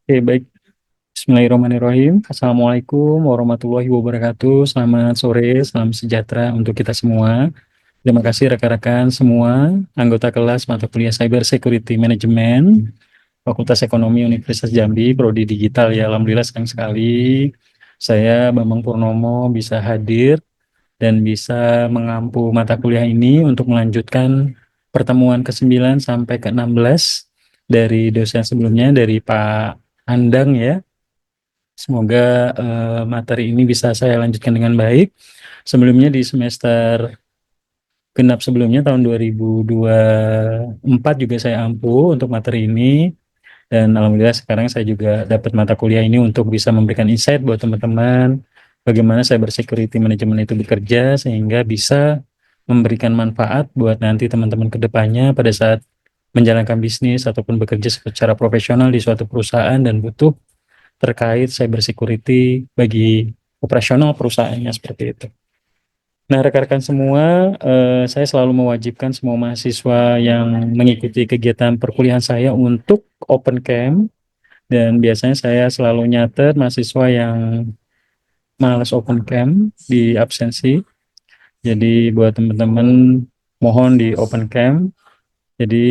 Oke, baik. Bismillahirrahmanirrahim. Assalamualaikum warahmatullahi wabarakatuh. Selamat sore, salam sejahtera untuk kita semua. Terima kasih rekan-rekan semua, anggota kelas mata kuliah Cyber Security Management, Fakultas Ekonomi Universitas Jambi, Prodi Digital ya. Alhamdulillah senang sekali saya Bambang Purnomo bisa hadir dan bisa mengampu mata kuliah ini untuk melanjutkan pertemuan ke-9 sampai ke-16 dari dosen sebelumnya, dari Pak Andang ya. Semoga materi ini bisa saya lanjutkan dengan baik. Sebelumnya di semester genap sebelumnya tahun 2024 juga saya ampuh untuk materi ini. Dan alhamdulillah sekarang saya juga dapat mata kuliah ini untuk bisa memberikan insight buat teman-teman bagaimana cyber security management itu bekerja sehingga bisa memberikan manfaat buat nanti teman-teman ke depannya pada saat menjalankan bisnis ataupun bekerja secara profesional di suatu perusahaan dan butuh terkait cyber security bagi operasional perusahaannya seperti itu. Nah, rekan-rekan semua, saya selalu mewajibkan semua mahasiswa yang mengikuti kegiatan perkuliahan saya untuk open camp, dan biasanya saya selalu nyatet mahasiswa yang malas open camp di absensi. Jadi buat teman-teman mohon di open camp. Jadi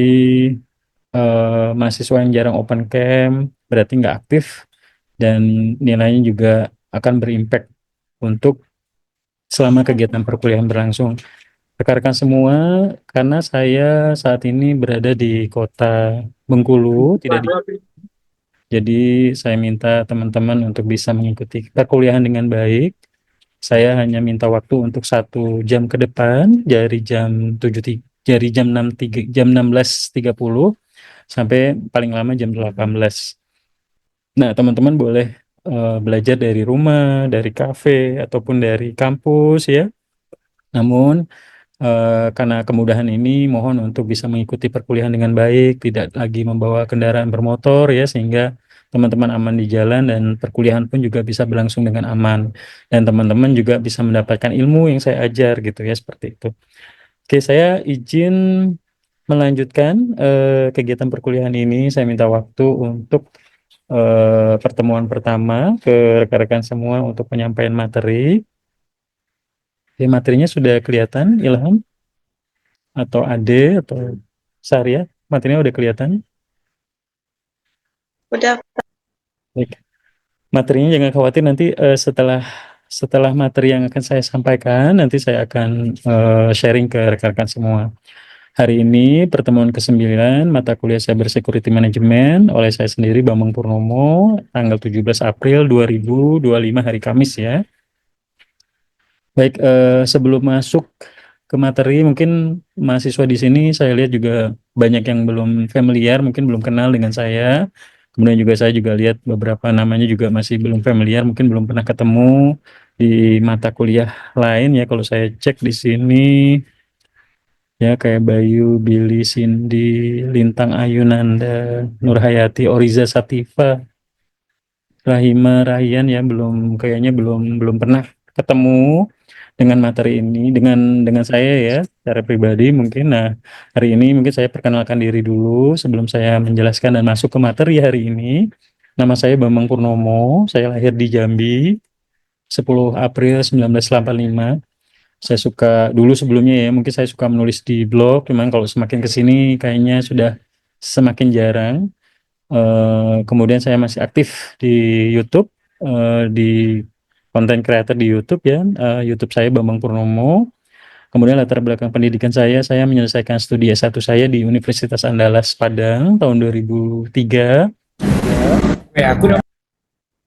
mahasiswa yang jarang open camp berarti nggak aktif dan nilainya juga akan berimpact untuk selama kegiatan perkuliahan berlangsung. Rekan-rekan semua, karena saya saat ini berada di kota Bengkulu, tidak di, jadi saya minta teman-teman untuk bisa mengikuti perkuliahan dengan baik. Saya hanya minta waktu untuk 1 jam ke depan dari jam 7 dari jam 16.30 sampai paling lama jam 18. Nah, teman-teman boleh belajar dari rumah, dari kafe, ataupun dari kampus ya. Namun, karena kemudahan ini, mohon untuk bisa mengikuti perkuliahan dengan baik, tidak lagi membawa kendaraan bermotor ya, sehingga teman-teman aman di jalan dan perkuliahan pun juga bisa berlangsung dengan aman. Dan teman-teman juga bisa mendapatkan ilmu yang saya ajar gitu ya, seperti itu. Oke, saya izin melanjutkan kegiatan perkuliahan ini. Saya minta waktu untuk pertemuan pertama ke rekan-rekan semua untuk penyampaian materi. Oke, materinya sudah kelihatan, Ilham atau Ade atau Sarya? Materinya udah kelihatan? Udah. Baik. Materinya jangan khawatir, nanti setelah setelah materi yang akan saya sampaikan, nanti saya akan sharing ke rekan-rekan semua. Hari ini pertemuan ke-9 mata kuliah Cyber Security Management oleh saya sendiri Bambang Purnomo, tanggal 17 April 2025 hari Kamis ya. Baik, sebelum masuk ke materi, mungkin mahasiswa di sini saya lihat juga banyak yang belum familiar, mungkin belum kenal dengan saya. Kemudian juga saya juga lihat beberapa namanya juga masih belum familiar, mungkin belum pernah ketemu di mata kuliah lain ya. Kalau saya cek di sini ya kayak Bayu, Billy, Cindy, Lintang Ayunanda, Nurhayati, Oriza Sativa, Rahima, Ryan ya kayaknya belum belum pernah ketemu dengan materi ini dengan saya ya secara pribadi mungkin. Nah, hari ini mungkin saya perkenalkan diri dulu sebelum saya menjelaskan dan masuk ke materi hari ini. Nama saya Bambang Purnomo, saya lahir di Jambi 10 April 1985. Saya suka dulu sebelumnya ya, mungkin saya suka menulis di blog, cuman kalau semakin ke sini kayaknya sudah semakin jarang. Kemudian saya masih aktif di YouTube, di konten creator di YouTube ya. YouTube saya Bambang Purnomo. Kemudian latar belakang pendidikan saya menyelesaikan studi S1 saya di Universitas Andalas Padang tahun 2003.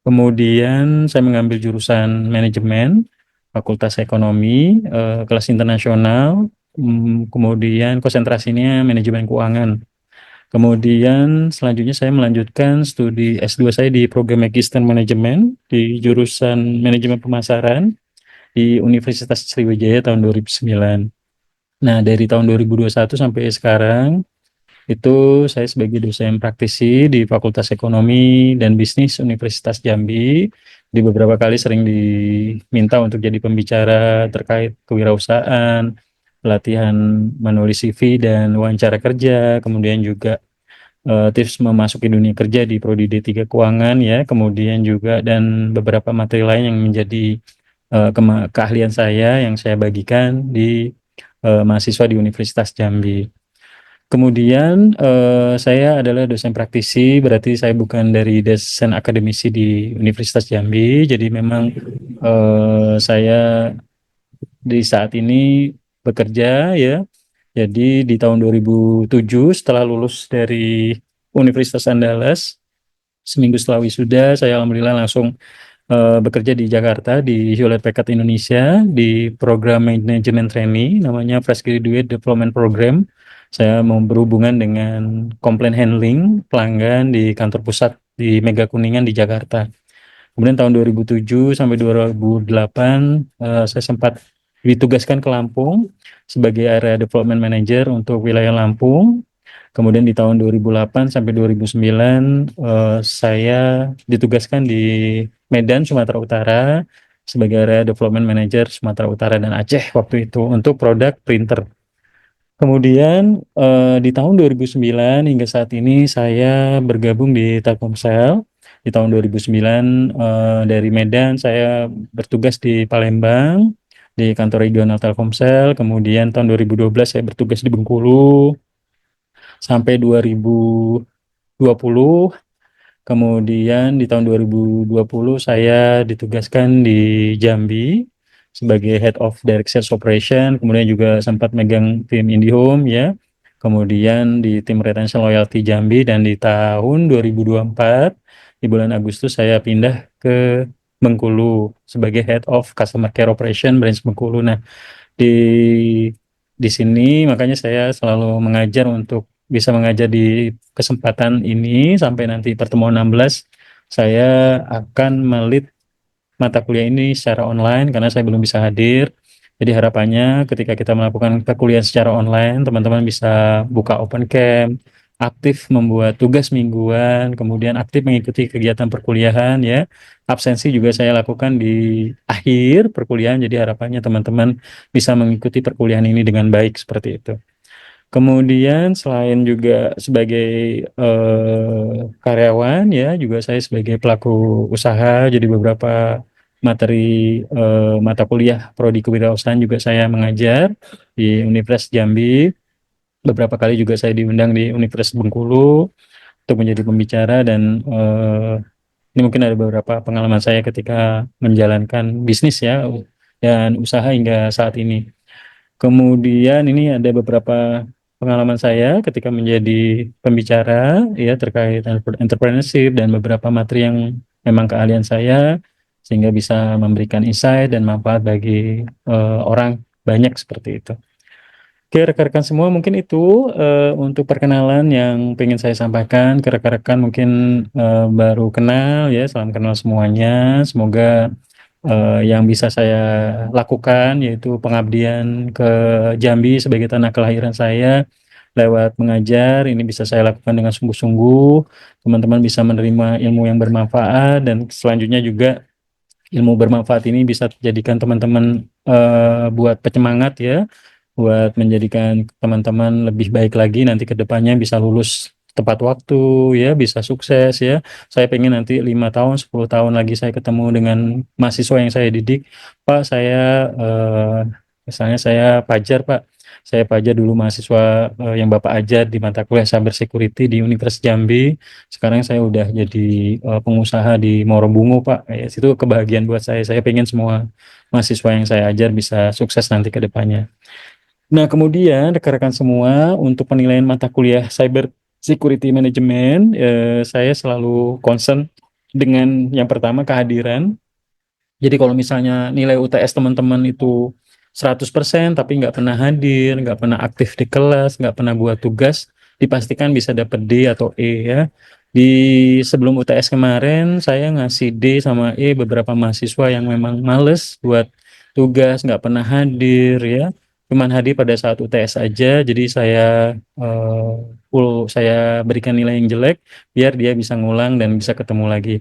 Kemudian saya mengambil jurusan manajemen, Fakultas Ekonomi, kelas internasional. Kemudian konsentrasinya manajemen keuangan. Kemudian selanjutnya saya melanjutkan studi S2 saya di program Magister Manajemen di jurusan Manajemen Pemasaran di Universitas Sriwijaya tahun 2009. Nah, dari tahun 2021 sampai sekarang itu saya sebagai dosen praktisi di Fakultas Ekonomi dan Bisnis Universitas Jambi. Di beberapa kali sering diminta untuk jadi pembicara terkait kewirausahaan, pelatihan menulis CV dan wawancara kerja, kemudian juga tips memasuki dunia kerja di Prodi D3 Keuangan ya, kemudian juga dan beberapa materi lain yang menjadi keahlian saya yang saya bagikan di mahasiswa di Universitas Jambi. Kemudian saya adalah dosen praktisi, berarti saya bukan dari dosen akademisi di Universitas Jambi. Jadi memang saya di saat ini bekerja ya. Jadi di tahun 2007 setelah lulus dari Universitas Andalas, seminggu setelah wisuda, saya alhamdulillah langsung bekerja di Jakarta di Hewlett Packard Indonesia di program Management Trainee namanya Fresh Graduate Development Program. Saya mau berhubungan dengan complaint handling pelanggan di kantor pusat di Mega Kuningan di Jakarta. Kemudian tahun 2007 sampai 2008 saya sempat ditugaskan ke Lampung sebagai Area Development Manager untuk wilayah Lampung. Kemudian di tahun 2008 sampai 2009 saya ditugaskan di Medan, Sumatera Utara sebagai Area Development Manager Sumatera Utara dan Aceh waktu itu untuk produk printer. Kemudian di tahun 2009 hingga saat ini saya bergabung di Telkomsel. Di tahun 2009 dari Medan saya bertugas di Palembang di kantor regional Telkomsel. Kemudian tahun 2012 saya bertugas di Bengkulu sampai 2020. Kemudian di tahun 2020 saya ditugaskan di Jambi sebagai Head of Direct Sales Operation, kemudian juga sempat megang tim IndiHome ya. Kemudian di tim Retention Loyalty Jambi dan di tahun 2024 di bulan Agustus saya pindah ke Bengkulu sebagai Head of Customer Care Operation Branch Bengkulu. Nah, di di sini makanya saya selalu mengajar untuk bisa mengajar di kesempatan ini sampai nanti pertemuan 16 saya akan melit mata kuliah ini secara online karena saya belum bisa hadir. Jadi harapannya ketika kita melakukan perkuliahan secara online, teman-teman bisa buka open camp, aktif membuat tugas mingguan, kemudian aktif mengikuti kegiatan perkuliahan ya. Absensi juga saya lakukan di akhir perkuliahan, jadi harapannya teman-teman bisa mengikuti perkuliahan ini dengan baik seperti itu. Kemudian selain juga sebagai karyawan ya, juga saya sebagai pelaku usaha. Jadi beberapa materi mata kuliah prodi kewirausahaan juga saya mengajar di Universitas Jambi. Beberapa kali juga saya diundang di Universitas Bengkulu untuk menjadi pembicara dan ini mungkin ada beberapa pengalaman saya ketika menjalankan bisnis ya dan usaha hingga saat ini. Kemudian ini ada beberapa pengalaman saya ketika menjadi pembicara ya terkait entrepreneurship dan beberapa materi yang memang keahlian saya sehingga bisa memberikan insight dan manfaat bagi orang banyak seperti itu. Oke, rekan-rekan semua mungkin itu untuk perkenalan yang ingin saya sampaikan ke rekan-rekan mungkin baru kenal ya, salam kenal semuanya. Semoga yang bisa saya lakukan yaitu pengabdian ke Jambi sebagai tanah kelahiran saya lewat mengajar ini bisa saya lakukan dengan sungguh-sungguh. Teman-teman bisa menerima ilmu yang bermanfaat dan selanjutnya juga ilmu bermanfaat ini bisa dijadikan teman-teman buat penyemangat ya, buat menjadikan teman-teman lebih baik lagi nanti ke depannya bisa lulus tepat waktu ya, bisa sukses ya. Saya pengen nanti 5 tahun, 10 tahun lagi saya ketemu dengan mahasiswa yang saya didik. Pak, saya misalnya saya Pajar, Pak. Saya Pajar dulu mahasiswa yang Bapak ajar di mata kuliah Cyber Security di Universitas Jambi. Sekarang saya udah jadi pengusaha di Morobungu, Pak. Ya, itu kebahagiaan buat saya. Saya pengen semua mahasiswa yang saya ajar bisa sukses nanti ke depannya. Nah, kemudian rekan-rekan semua untuk penilaian mata kuliah Cyber Security Management, saya selalu concern dengan yang pertama kehadiran. Jadi kalau misalnya nilai UTS teman-teman itu 100% tapi nggak pernah hadir, nggak pernah aktif di kelas, nggak pernah buat tugas, dipastikan bisa dapat D atau E ya. Di sebelum UTS kemarin saya ngasih D sama E beberapa mahasiswa yang memang males buat tugas, nggak pernah hadir ya. Cuman hadir pada saat UTS aja, jadi saya berikan nilai yang jelek biar dia bisa ngulang dan bisa ketemu lagi.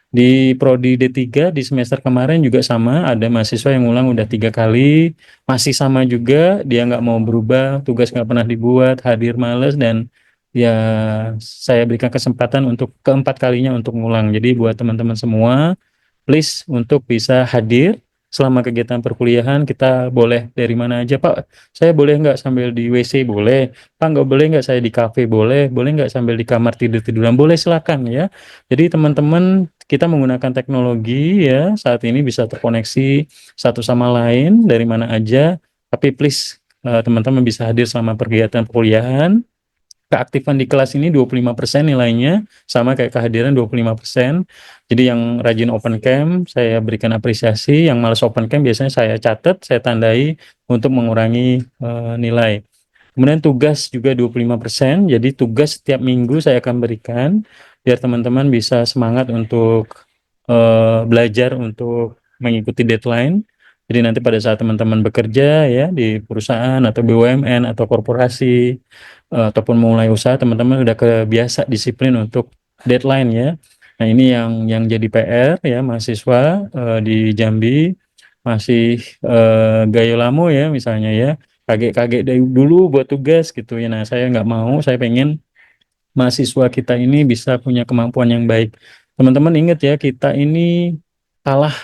Di Prodi D3 di semester kemarin juga sama, ada mahasiswa yang ulang udah 3 kali, masih sama juga, dia nggak mau berubah, tugas nggak pernah dibuat, hadir males, dan ya saya berikan kesempatan untuk keempat kalinya untuk ngulang. Jadi buat teman-teman semua, please untuk bisa hadir selama kegiatan perkuliahan. Kita boleh dari mana aja, Pak. Saya boleh nggak sambil di WC? Boleh. Pak, nggak boleh nggak saya di kafe? Boleh. Boleh nggak sambil di kamar tidur-tiduran? Boleh, silakan ya. Jadi teman-teman, kita menggunakan teknologi ya, saat ini bisa terkoneksi satu sama lain dari mana aja. Tapi please, teman-teman bisa hadir selama kegiatan perkuliahan. Keaktifan di kelas ini 25% nilainya, sama kayak kehadiran 25%. Jadi yang rajin open camp, saya berikan apresiasi. Yang malas open camp biasanya saya catat, saya tandai untuk mengurangi nilai. Kemudian tugas juga 25%. Jadi tugas setiap minggu saya akan berikan, biar teman-teman bisa semangat untuk belajar untuk mengikuti deadline. Jadi nanti pada saat teman-teman bekerja ya di perusahaan atau BUMN atau korporasi, ataupun mulai usaha, teman-teman udah kebiasa disiplin untuk deadline ya. Nah, ini yang jadi PR ya mahasiswa di Jambi masih gayo lamo ya misalnya ya, kaget-kaget dari dulu buat tugas gitu ya. Nah, saya nggak mau, saya pengen mahasiswa kita ini bisa punya kemampuan yang baik. Teman-teman ingat ya, kita ini kalah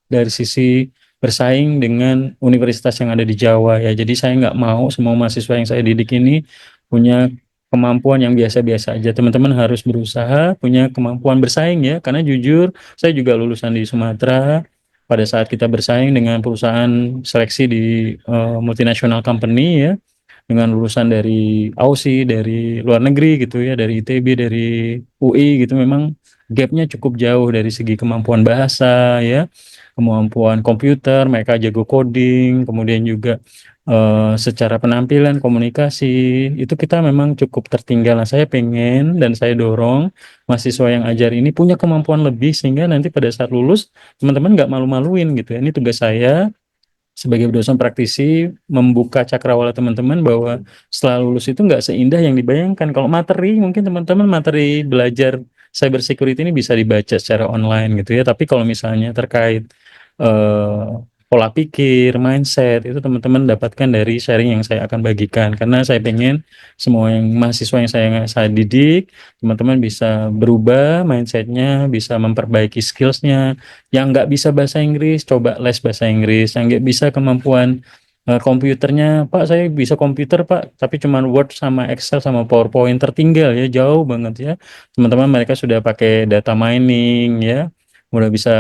dari sisi bersaing dengan universitas yang ada di Jawa ya. Jadi saya nggak mau semua mahasiswa yang saya didik ini punya kemampuan yang biasa-biasa aja. Teman-teman harus berusaha punya kemampuan bersaing ya. Karena jujur, saya juga lulusan di Sumatera. Pada saat kita bersaing dengan perusahaan seleksi di multinational company ya, dengan lulusan dari AUSI, dari luar negeri gitu ya, dari ITB, dari UI gitu, memang gapnya cukup jauh dari segi kemampuan bahasa ya, kemampuan komputer, mereka jago coding, kemudian juga secara penampilan, komunikasi, itu kita memang cukup tertinggal. Nah, saya pengen dan saya dorong mahasiswa yang ajar ini punya kemampuan lebih, sehingga nanti pada saat lulus, teman-teman nggak malu-maluin gitu ya. Ini tugas saya sebagai dosen praktisi, membuka cakrawala teman-teman bahwa setelah lulus itu nggak seindah yang dibayangkan. Kalau materi, mungkin teman-teman materi belajar cyber security ini bisa dibaca secara online gitu ya. Tapi kalau misalnya terkait eh, pola pikir, mindset, itu teman-teman dapatkan dari sharing yang saya akan bagikan. Karena saya pengen semua yang mahasiswa yang saya didik, teman-teman bisa berubah mindsetnya, bisa memperbaiki skillsnya. Yang nggak bisa bahasa Inggris, coba les bahasa Inggris. Yang nggak bisa kemampuan komputernya, Pak, saya bisa komputer, Pak, tapi cuman Word sama Excel sama PowerPoint, tertinggal ya, jauh banget ya. Teman-teman mereka sudah pakai data mining ya, udah bisa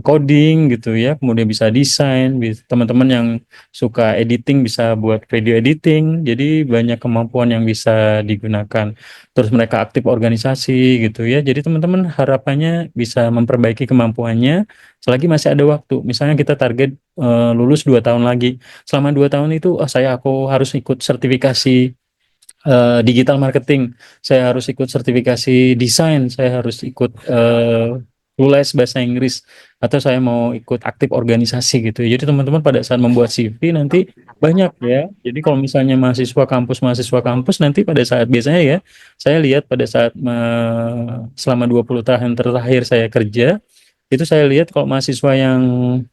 coding gitu ya, kemudian bisa desain, teman-teman yang suka editing bisa buat video editing, jadi banyak kemampuan yang bisa digunakan. Terus mereka aktif organisasi gitu ya, jadi teman-teman harapannya bisa memperbaiki kemampuannya selagi masih ada waktu. Misalnya kita target lulus 2 tahun lagi, selama 2 tahun itu aku harus ikut sertifikasi digital marketing, saya harus ikut sertifikasi desain, saya harus ikut les bahasa Inggris, atau saya mau ikut aktif organisasi gitu. Jadi teman-teman pada saat membuat CV nanti banyak ya. Jadi kalau misalnya mahasiswa kampus nanti pada saat biasanya ya, saya lihat pada saat selama 20 tahun terakhir saya kerja, itu saya lihat kalau mahasiswa yang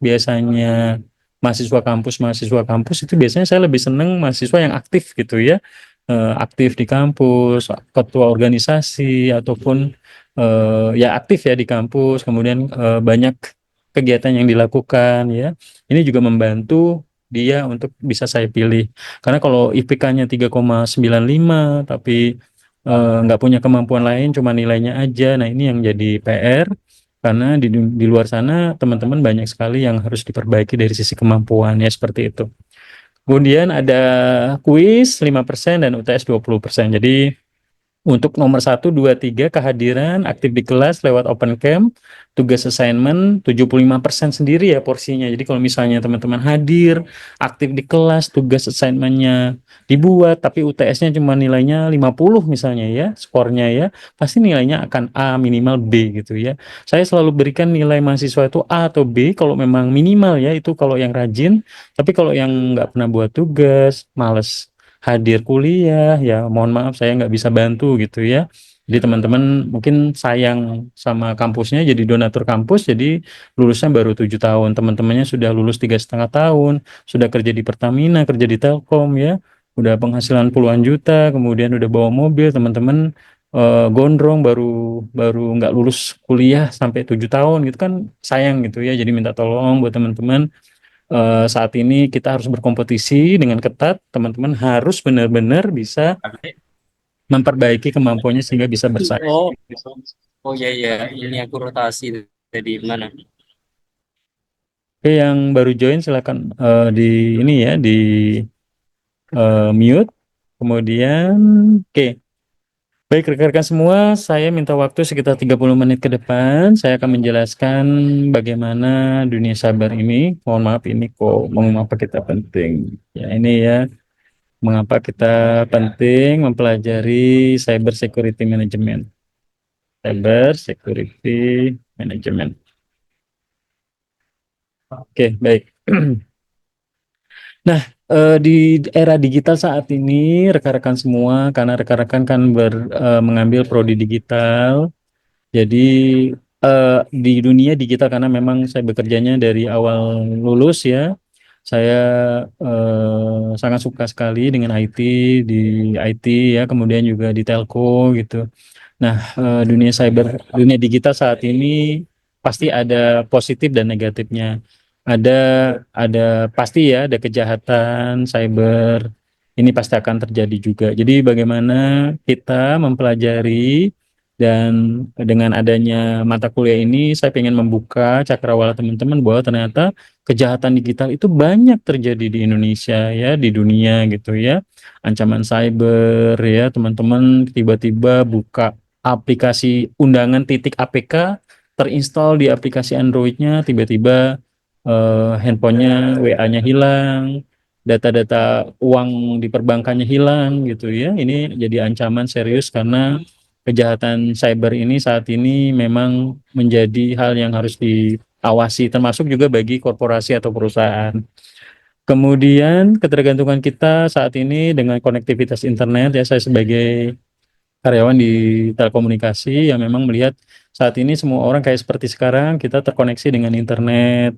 biasanya mahasiswa kampus itu biasanya saya lebih seneng mahasiswa yang aktif gitu ya, aktif di kampus, ketua organisasi ataupun ya aktif ya di kampus, kemudian banyak kegiatan yang dilakukan ya. Ini juga membantu dia untuk bisa saya pilih. Karena kalau IPK-nya 3,95 tapi nggak punya kemampuan lain, cuma nilainya aja. Nah, ini yang jadi PR, karena di luar sana teman-teman banyak sekali yang harus diperbaiki dari sisi kemampuan ya, seperti itu. Kemudian ada kuis 5% dan UTS 20%. Jadi untuk nomor 1, 2, 3 kehadiran aktif di kelas lewat open camp, tugas assignment 75% sendiri ya porsinya. Jadi kalau misalnya teman-teman hadir, aktif di kelas, tugas assignmentnya dibuat, tapi UTS-nya cuma nilainya 50 misalnya ya, skornya ya, pasti nilainya akan A minimal B gitu ya. Saya selalu berikan nilai mahasiswa itu A atau B kalau memang minimal ya, itu kalau yang rajin, tapi kalau yang nggak pernah buat tugas, males hadir kuliah ya, mohon maaf saya nggak bisa bantu gitu ya. Jadi teman-teman mungkin sayang sama kampusnya, jadi donatur kampus, jadi lulusnya baru 7 tahun, teman-temannya sudah lulus 3,5 tahun, sudah kerja di Pertamina, kerja di Telkom ya, udah penghasilan puluhan juta, kemudian udah bawa mobil, teman-teman gondrong baru baru nggak lulus kuliah sampai 7 tahun gitu kan sayang gitu ya. Jadi minta tolong buat teman-teman, saat ini kita harus berkompetisi dengan ketat, teman-teman harus benar-benar bisa memperbaiki kemampuannya sehingga bisa bersaing. Oh, oh iya iya, ini aku rotasi dari mana? Oke, yang baru join silakan di ini ya di mute. Kemudian, oke. Baik rekan-rekan semua, saya minta waktu sekitar 30 menit ke depan. Saya akan menjelaskan bagaimana dunia cyber ini. Mohon maaf ini kok mengapa kita penting. Ya ini ya, mengapa kita penting mempelajari cyber security management. Cyber security management. Oke, baik. Nah, di era digital saat ini, rekan-rekan semua, karena rekan-rekan kan mengambil prodi digital, jadi di dunia digital karena memang saya bekerjanya dari awal lulus ya, saya sangat suka sekali dengan IT, di IT ya, kemudian juga di telco gitu. Nah, dunia cyber, dunia digital saat ini pasti ada positif dan negatifnya. Ada ada pasti ya ada kejahatan cyber. Ini pasti akan terjadi juga. Jadi bagaimana kita mempelajari dan dengan adanya mata kuliah ini saya ingin membuka cakrawala teman-teman bahwa ternyata kejahatan digital itu banyak terjadi di Indonesia ya, di dunia gitu ya. Ancaman cyber ya, teman-teman tiba-tiba buka aplikasi undangan titik APK terinstall di aplikasi Android-nya, tiba-tiba handphonenya, WA-nya hilang, data-data uang di perbankannya hilang gitu ya. Ini jadi ancaman serius karena kejahatan cyber ini saat ini memang menjadi hal yang harus diawasi, termasuk juga bagi korporasi atau perusahaan. Kemudian ketergantungan kita saat ini dengan konektivitas internet ya, saya sebagai karyawan di telekomunikasi yang memang melihat saat ini semua orang kayak seperti sekarang kita terkoneksi dengan internet.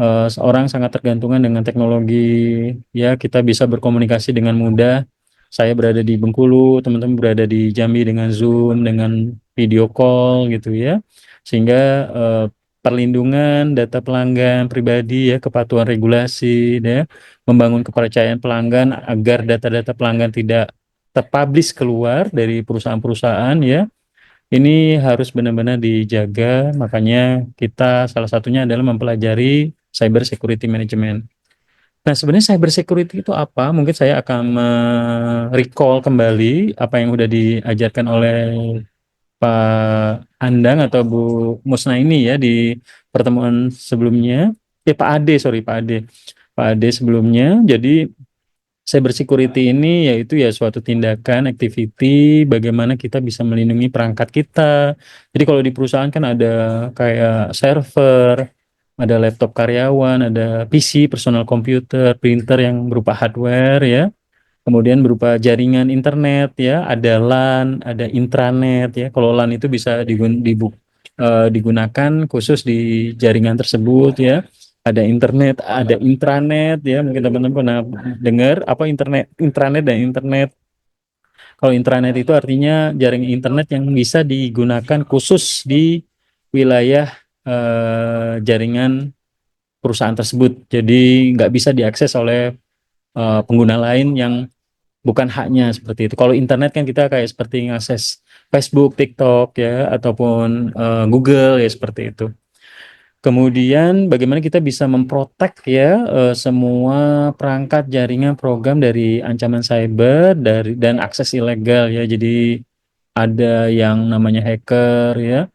Seorang sangat tergantungan dengan teknologi ya, kita bisa berkomunikasi dengan mudah. Saya berada di Bengkulu, teman-teman berada di Jambi dengan Zoom, dengan video call gitu ya, sehingga eh, perlindungan data pelanggan pribadi ya, kepatuhan regulasi ya, membangun kepercayaan pelanggan agar data-data pelanggan tidak terpublish keluar dari perusahaan-perusahaan ya. Ini harus benar-benar dijaga, makanya kita salah satunya adalah mempelajari cyber security management. Nah, sebenarnya cyber security itu apa? Mungkin saya akan recall kembali apa yang sudah diajarkan oleh Pak Andang atau Bu Musna ini ya di pertemuan sebelumnya. Pak Ade, sorry Pak Ade. Pak Ade sebelumnya. Jadi cyber security ini yaitu ya suatu tindakan, activity, bagaimana kita bisa melindungi perangkat kita. Jadi kalau di perusahaan kan ada kayak server, ada laptop karyawan, ada PC, personal computer, printer yang berupa hardware ya. Kemudian berupa jaringan internet ya, ada LAN, ada intranet ya. Kalau LAN itu bisa digunakan khusus di jaringan tersebut ya. Ada internet, ada intranet ya. Mungkin teman-teman pernah dengar apa internet, intranet dan internet. Kalau intranet itu artinya jaringan internet yang bisa digunakan khusus di wilayah jaringan perusahaan tersebut. Jadi nggak bisa diakses oleh pengguna lain yang bukan haknya seperti itu. Kalau internet kan kita kayak seperti ngakses Facebook, TikTok ya, ataupun Google ya seperti itu. Kemudian bagaimana kita bisa memprotek ya semua perangkat jaringan program dari ancaman cyber dari dan akses ilegal ya. Jadi ada yang namanya hacker ya.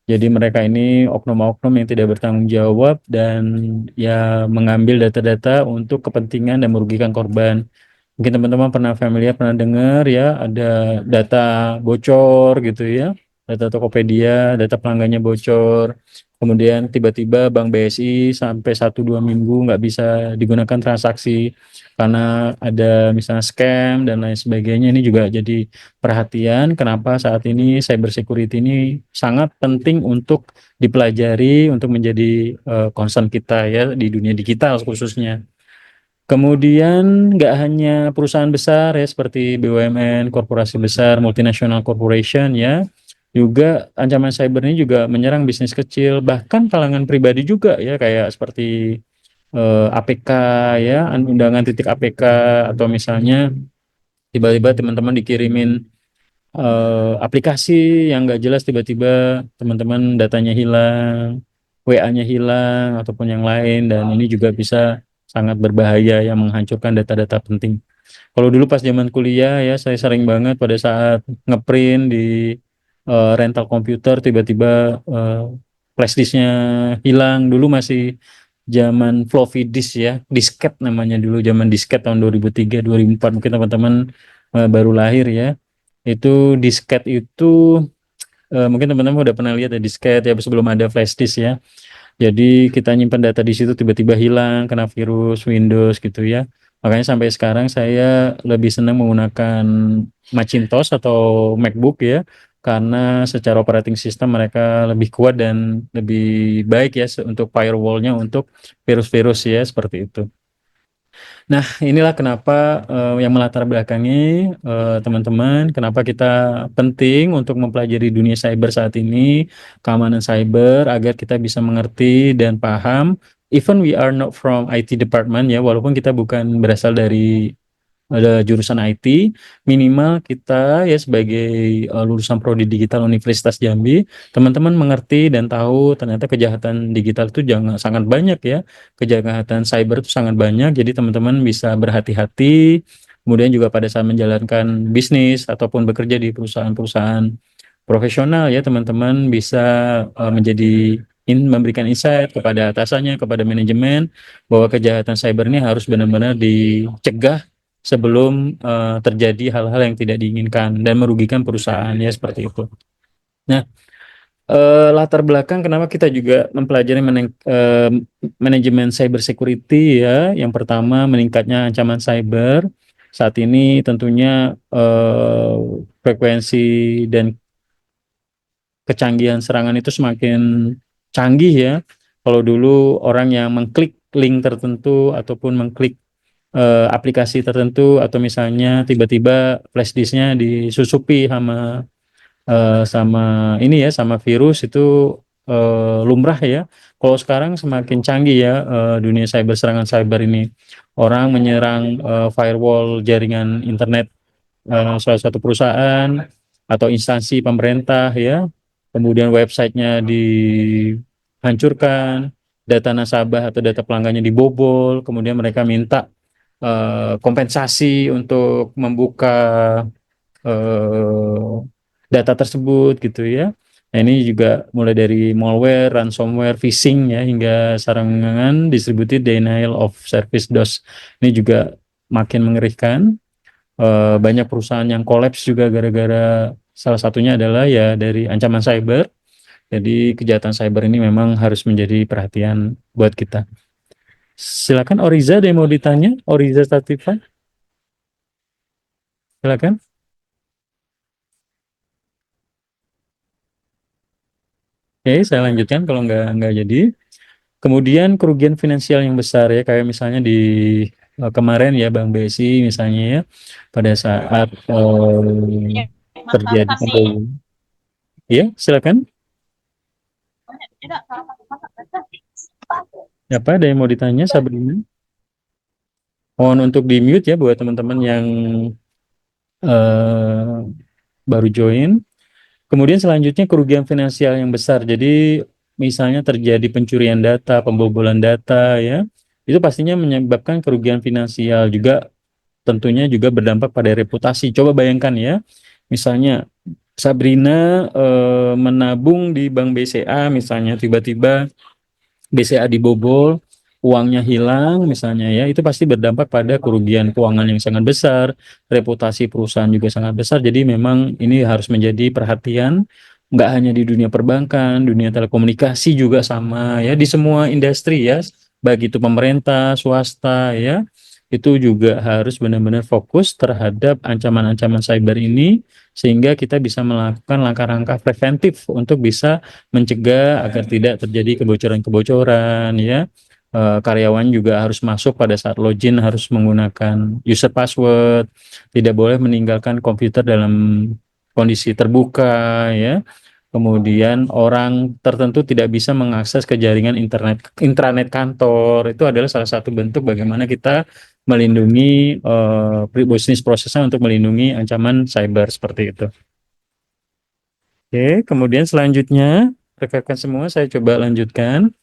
Jadi mereka ini oknum-oknum yang tidak bertanggung jawab dan ya mengambil data-data untuk kepentingan dan merugikan korban. Mungkin teman-teman pernah familiar, pernah dengar ya, ada data bocor gitu ya, data Tokopedia, data pelanggannya bocor. Kemudian tiba-tiba Bank BSI sampai 1-2 minggu nggak bisa digunakan transaksi karena ada misalnya scam dan lain sebagainya. Ini juga jadi perhatian kenapa saat ini cyber security ini sangat penting untuk dipelajari, untuk menjadi concern kita ya di dunia digital khususnya. Kemudian nggak hanya perusahaan besar ya seperti BUMN, korporasi besar, multinational corporation ya, juga ancaman cyber ini juga menyerang bisnis kecil, bahkan kalangan pribadi juga ya kayak seperti APK ya, undangan titik APK atau misalnya tiba-tiba teman-teman dikirimin aplikasi yang nggak jelas tiba-tiba teman-teman datanya hilang, WA-nya hilang ataupun yang lain dan ini juga bisa sangat berbahaya yang menghancurkan data-data penting. Kalau dulu pas zaman kuliah ya saya sering banget pada saat ngeprint di rental komputer tiba-tiba flash disknya hilang. Dulu masih zaman floppy disk ya, disket namanya dulu zaman disket tahun 2003 2004 mungkin teman-teman baru lahir ya. Itu disket itu mungkin teman-teman udah pernah lihat ya disket ya sebelum ada flash disk ya. Jadi kita nyimpan data di situ tiba-tiba hilang kena virus Windows gitu ya. Makanya sampai sekarang saya lebih senang menggunakan Macintosh atau MacBook ya karena secara operating system mereka lebih kuat dan lebih baik ya untuk firewall-nya untuk virus-virus ya seperti itu. Nah, inilah kenapa yang melatar belakangi teman-teman, kenapa kita penting untuk mempelajari dunia cyber saat ini, keamanan cyber, agar kita bisa mengerti dan paham. Even we are not from IT department ya, walaupun kita bukan berasal dari ada jurusan IT, minimal kita ya sebagai lulusan prodi digital Universitas Jambi, teman-teman mengerti dan tahu ternyata kejahatan digital itu jangan sangat banyak ya, kejahatan cyber itu sangat banyak, jadi teman-teman bisa berhati-hati, kemudian juga pada saat menjalankan bisnis ataupun bekerja di perusahaan-perusahaan profesional ya, teman-teman bisa menjadi memberikan insight kepada atasannya, kepada manajemen bahwa kejahatan cyber ini harus benar-benar dicegah sebelum terjadi hal-hal yang tidak diinginkan dan merugikan perusahaan ya seperti itu. Nah, latar belakang kenapa kita juga mempelajari manajemen cyber security ya. Yang pertama meningkatnya ancaman cyber. Saat ini tentunya frekuensi dan kecanggihan serangan itu semakin canggih ya. Kalau dulu orang yang mengklik link tertentu ataupun mengklik aplikasi tertentu atau misalnya tiba-tiba flash disknya disusupi sama ini ya sama virus itu lumrah ya. Kalau sekarang semakin canggih ya dunia cyber serangan cyber ini orang menyerang firewall jaringan internet salah satu perusahaan atau instansi pemerintah ya. Kemudian websitenya dihancurkan, data nasabah atau data pelanggannya dibobol, kemudian mereka minta kompensasi untuk membuka eh, data tersebut gitu ya. Nah, ini juga mulai dari malware, ransomware, phishing ya hingga serangan distributed denial of service DOS. Ini juga makin mengerikan. Banyak perusahaan yang kolaps juga gara-gara salah satunya adalah ya dari ancaman cyber. Jadi kejahatan cyber ini memang harus menjadi perhatian buat kita. Silakan Oriza ada yang mau ditanya, Oriza Statifa, silakan. Oke, saya lanjutkan kalau nggak jadi. Kemudian kerugian finansial yang besar ya, kayak misalnya di kemarin ya Bang BSI misalnya ya, pada saat terjadi ya silakan. Apa ada yang mau ditanya Sabrina? Mohon untuk di mute ya buat teman-teman yang eh, baru join. Kemudian selanjutnya kerugian finansial yang besar. Jadi misalnya terjadi pencurian data, pembobolan data ya, itu pastinya menyebabkan kerugian finansial juga tentunya juga berdampak pada reputasi. Coba bayangkan ya, misalnya Sabrina menabung di Bank BCA misalnya tiba-tiba BCA dibobol, uangnya hilang misalnya ya, itu pasti berdampak pada kerugian keuangan yang sangat besar, reputasi perusahaan juga sangat besar. Jadi memang ini harus menjadi perhatian, nggak hanya di dunia perbankan, dunia telekomunikasi juga sama ya, di semua industri ya, baik itu pemerintah, swasta ya, itu juga harus benar-benar fokus terhadap ancaman-ancaman cyber ini, sehingga kita bisa melakukan langkah-langkah preventif untuk bisa mencegah agar tidak terjadi kebocoran-kebocoran ya. karyawan juga harus masuk pada saat login harus menggunakan user password, tidak boleh meninggalkan komputer dalam kondisi terbuka ya. Kemudian orang tertentu tidak bisa mengakses ke jaringan internet intranet kantor. Itu adalah salah satu bentuk bagaimana kita melindungi bisnis prosesnya untuk melindungi ancaman cyber seperti itu. Oke, kemudian selanjutnya rekan-rekan semua saya coba lanjutkan.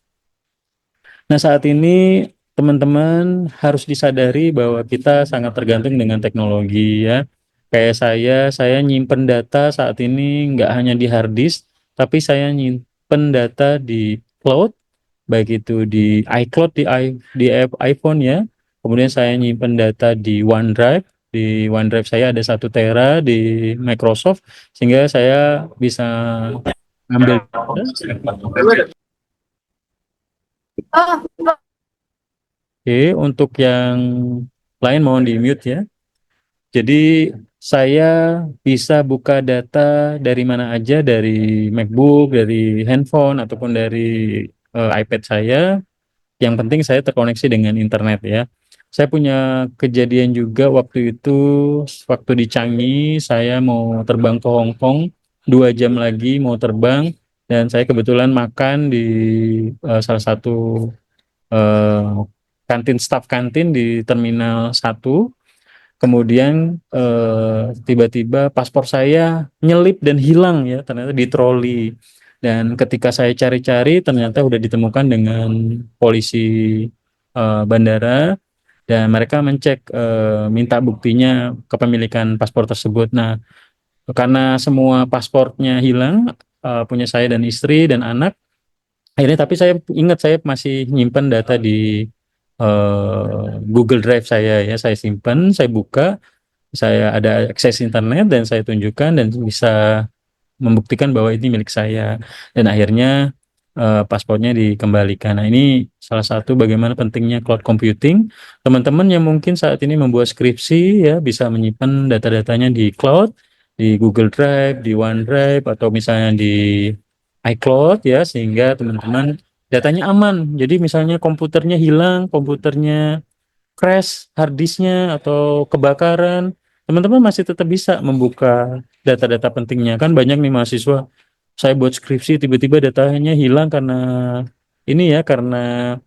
Nah, saat ini teman-teman harus disadari bahwa kita sangat tergantung dengan teknologi ya. Kayak saya nyimpen data saat ini nggak hanya di hard disk, tapi saya nyimpen data di cloud, baik itu di iCloud di app iPhone ya. Kemudian saya nyimpen data di OneDrive. Di OneDrive saya ada 1 tera di Microsoft, sehingga saya bisa ambil data. Oke, untuk yang lain mohon di mute ya. Jadi saya bisa buka data dari mana aja, dari MacBook, dari handphone, ataupun dari iPad saya. Yang penting saya terkoneksi dengan internet ya. Saya punya kejadian juga waktu itu, waktu di Changi, saya mau terbang ke Hong Kong, 2 jam lagi mau terbang, dan saya kebetulan makan di salah satu eh, kantin staff kantin di Terminal 1. Kemudian tiba-tiba paspor saya nyelip dan hilang ya, ternyata di troli. Dan ketika saya cari-cari ternyata udah ditemukan dengan polisi bandara, dan mereka mencek minta buktinya kepemilikan paspor tersebut. Nah, karena semua paspornya hilang, punya saya dan istri dan anak, akhirnya tapi saya ingat saya masih nyimpan data di Google Drive saya ya, saya simpan, saya buka, saya ada akses internet dan saya tunjukkan dan bisa membuktikan bahwa ini milik saya, dan akhirnya paspornya dikembalikan. Nah, ini salah satu bagaimana pentingnya cloud computing. Teman-teman yang mungkin saat ini membuat skripsi ya bisa menyimpan data-datanya di cloud, di Google Drive, di OneDrive, atau misalnya di iCloud ya, sehingga teman-teman datanya aman. Jadi misalnya komputernya hilang, komputernya crash hard disknya atau kebakaran, teman-teman masih tetap bisa membuka data-data pentingnya. Kan banyak nih mahasiswa, saya buat skripsi tiba-tiba datanya hilang karena ini ya, karena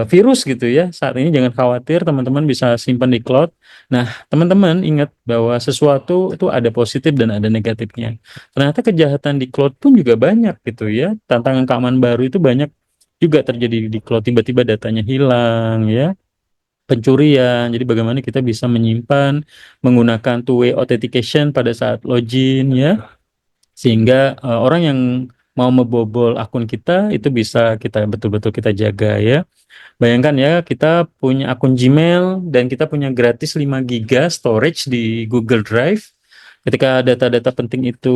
virus gitu ya. Saat ini jangan khawatir, teman-teman bisa simpan di cloud. Nah, teman-teman ingat bahwa sesuatu itu ada positif dan ada negatifnya. Ternyata kejahatan di cloud pun juga banyak gitu ya. Tantangan keamanan baru itu banyak juga terjadi di cloud, tiba-tiba datanya hilang ya, pencurian. Jadi bagaimana kita bisa menyimpan menggunakan two-way authentication pada saat login ya, sehingga orang yang mau membobol akun kita itu bisa kita betul-betul kita jaga ya. Bayangkan ya, kita punya akun Gmail dan kita punya gratis 5 giga storage di Google Drive. Ketika data-data penting itu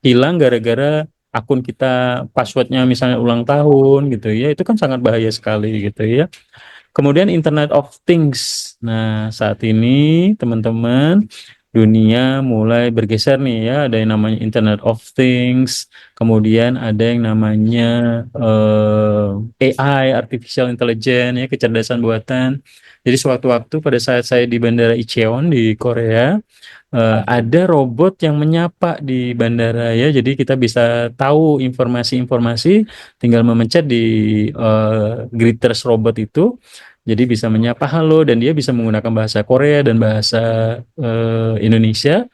hilang gara-gara akun kita, passwordnya misalnya ulang tahun gitu ya, itu kan sangat bahaya sekali gitu ya. Kemudian Internet of Things. Nah, saat ini teman-teman, dunia mulai bergeser nih ya, ada yang namanya Internet of Things, kemudian ada yang namanya AI, Artificial Intelligence ya, kecerdasan buatan. Jadi sewaktu-waktu pada saat saya di Bandara Incheon di Korea, ada robot yang menyapa di bandara ya, jadi kita bisa tahu informasi-informasi, tinggal memencet di greeters robot itu, jadi bisa menyapa halo, dan dia bisa menggunakan bahasa Korea dan bahasa Indonesia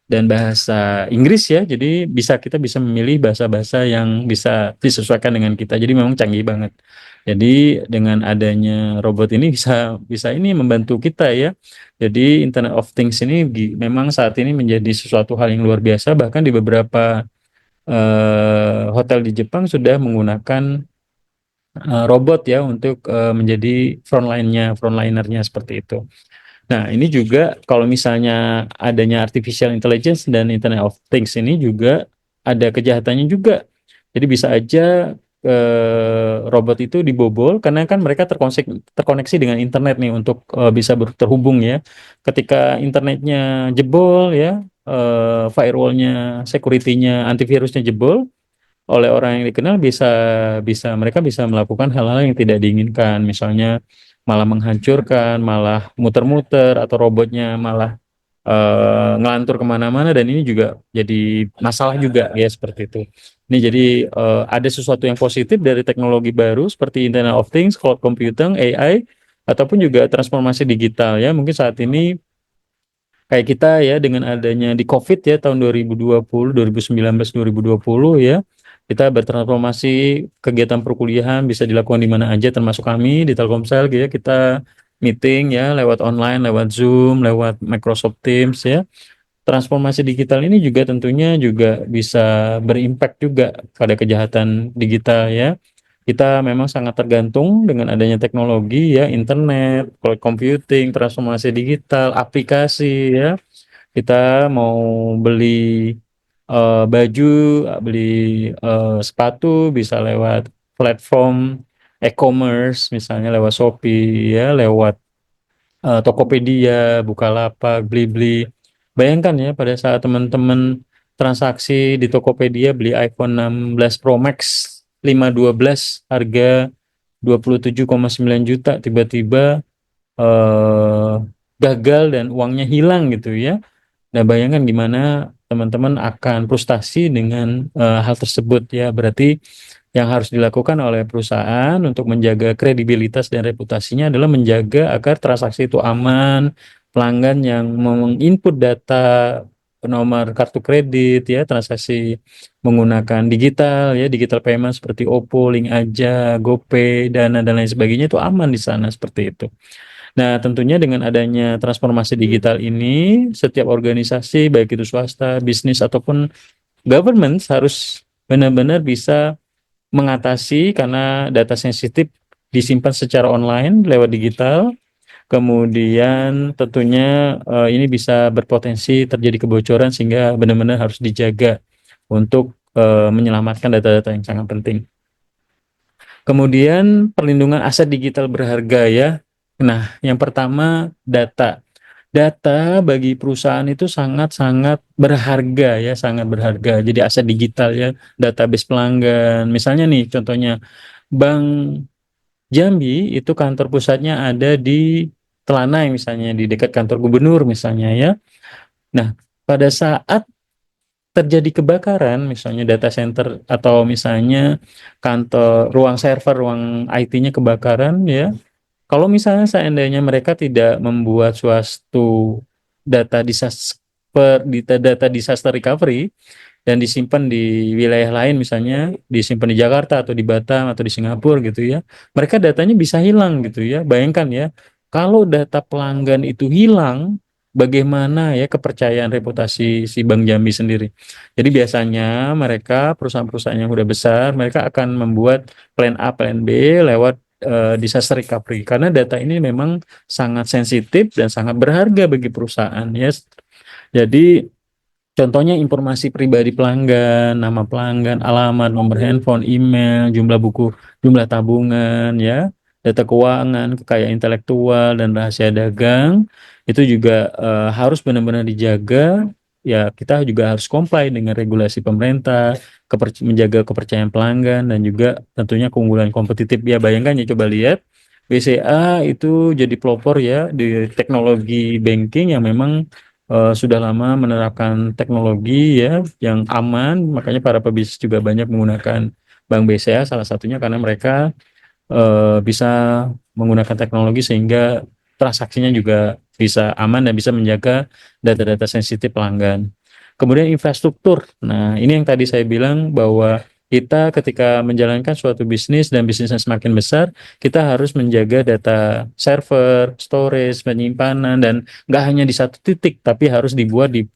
dan bahasa Inggris ya. Jadi kita bisa memilih bahasa-bahasa yang bisa disesuaikan dengan kita. Jadi memang canggih banget. Jadi dengan adanya robot ini bisa bisa ini membantu kita ya. Jadi Internet of Things ini memang saat ini menjadi sesuatu hal yang luar biasa. Bahkan di beberapa hotel di Jepang sudah menggunakan robot ya untuk menjadi frontlinernya seperti itu. Nah, ini juga kalau misalnya adanya artificial intelligence dan Internet of Things ini juga ada kejahatannya juga. Jadi bisa aja robot itu dibobol karena kan mereka terkoneksi dengan internet nih untuk bisa terhubung ya. Ketika internetnya jebol ya, firewallnya, security-nya, antivirusnya jebol, oleh orang yang dikenal bisa bisa mereka bisa melakukan hal-hal yang tidak diinginkan, misalnya malah menghancurkan, malah muter-muter atau robotnya malah ngelantur kemana-mana, dan ini juga jadi masalah juga ya seperti itu. Ini jadi ada sesuatu yang positif dari teknologi baru seperti Internet of Things, cloud computing, AI, ataupun juga transformasi digital ya. Mungkin saat ini kayak kita ya dengan adanya di COVID ya tahun 2020, 2019, 2020 ya, kita bertransformasi, kegiatan perkuliahan bisa dilakukan di mana aja termasuk kami di Telkomsel gitu ya, kita meeting ya lewat online, lewat Zoom, lewat Microsoft Teams ya. Transformasi digital ini juga tentunya juga bisa berimpact juga pada kejahatan digital ya. Kita memang sangat tergantung dengan adanya teknologi ya, internet, cloud computing, transformasi digital, aplikasi ya. Kita mau beli baju, beli sepatu bisa lewat platform e-commerce, misalnya lewat Shopee ya, lewat Tokopedia, Bukalapak, Blibli. Bayangkan ya pada saat teman-teman transaksi di Tokopedia beli iPhone 16 Pro Max 512 harga 27,9 juta, tiba-tiba eh, gagal dan uangnya hilang gitu ya. Nah, bayangkan gimana teman-teman akan frustasi dengan hal tersebut ya. Berarti yang harus dilakukan oleh perusahaan untuk menjaga kredibilitas dan reputasinya adalah menjaga agar transaksi itu aman, pelanggan yang menginput data nomor kartu kredit ya, transaksi menggunakan digital ya, digital payment seperti OPPO, Link Aja, GoPay, Dana dan lain sebagainya itu aman di sana seperti itu. Nah, tentunya dengan adanya transformasi digital ini, setiap organisasi, baik itu swasta, bisnis, ataupun government, harus benar-benar bisa mengatasi karena data sensitif disimpan secara online lewat digital. Kemudian tentunya ini bisa berpotensi terjadi kebocoran sehingga benar-benar harus dijaga untuk menyelamatkan data-data yang sangat penting. Kemudian perlindungan aset digital berharga ya. Nah, yang pertama data. Data bagi perusahaan itu sangat-sangat berharga ya, sangat berharga. Jadi aset digital ya, database pelanggan. Misalnya nih contohnya Bank Jambi itu kantor pusatnya ada di Telanai misalnya, di dekat kantor gubernur misalnya ya. Nah, pada saat terjadi kebakaran misalnya data center atau misalnya kantor ruang server, ruang IT-nya kebakaran ya, kalau misalnya seandainya mereka tidak membuat suatu data data disaster recovery dan disimpan di wilayah lain, misalnya disimpan di Jakarta atau di Batam atau di Singapura gitu ya, mereka datanya bisa hilang gitu ya. Bayangkan ya, kalau data pelanggan itu hilang, bagaimana ya kepercayaan reputasi si Bank Jambi sendiri. Jadi biasanya mereka perusahaan-perusahaan yang udah besar, mereka akan membuat plan A, plan B lewat disaster recovery karena data ini memang sangat sensitif dan sangat berharga bagi perusahaan ya. Jadi contohnya informasi pribadi pelanggan, nama pelanggan, alamat, nomor handphone, email, jumlah buku, jumlah tabungan, ya, data keuangan, kekayaan intelektual, dan rahasia dagang, itu juga harus benar-benar dijaga. Ya, kita juga harus comply dengan regulasi pemerintah, menjaga kepercayaan pelanggan, dan juga tentunya keunggulan kompetitif. Ya, bayangkan ya, coba lihat, BCA itu jadi pelopor ya di teknologi banking yang memang sudah lama menerapkan teknologi ya yang aman, makanya para pebisnis juga banyak menggunakan Bank BCA salah satunya karena mereka bisa menggunakan teknologi sehingga transaksinya juga bisa aman dan bisa menjaga data-data sensitif pelanggan. Kemudian infrastruktur. Nah, ini yang tadi saya bilang bahwa kita ketika menjalankan suatu bisnis dan bisnisnya semakin besar, kita harus menjaga data server, storage, penyimpanan, dan nggak hanya di satu titik, tapi harus dibuat di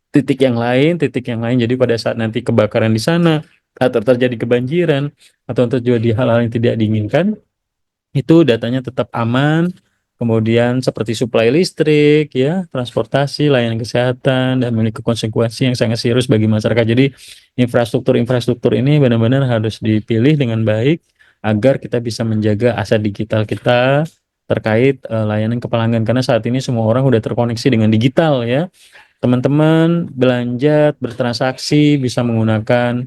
titik yang lain, titik yang lain. Jadi pada saat nanti kebakaran di sana, atau terjadi kebanjiran, atau terjadi hal-hal yang tidak diinginkan, itu datanya tetap aman. Kemudian seperti suplai listrik, ya, transportasi, layanan kesehatan, dan memiliki konsekuensi yang sangat serius bagi masyarakat. Jadi infrastruktur-infrastruktur ini benar-benar harus dipilih dengan baik agar kita bisa menjaga aset digital kita terkait layanan ke pelanggan. Karena saat ini semua orang udah terkoneksi dengan digital ya. Teman-teman belanja, bertransaksi bisa menggunakan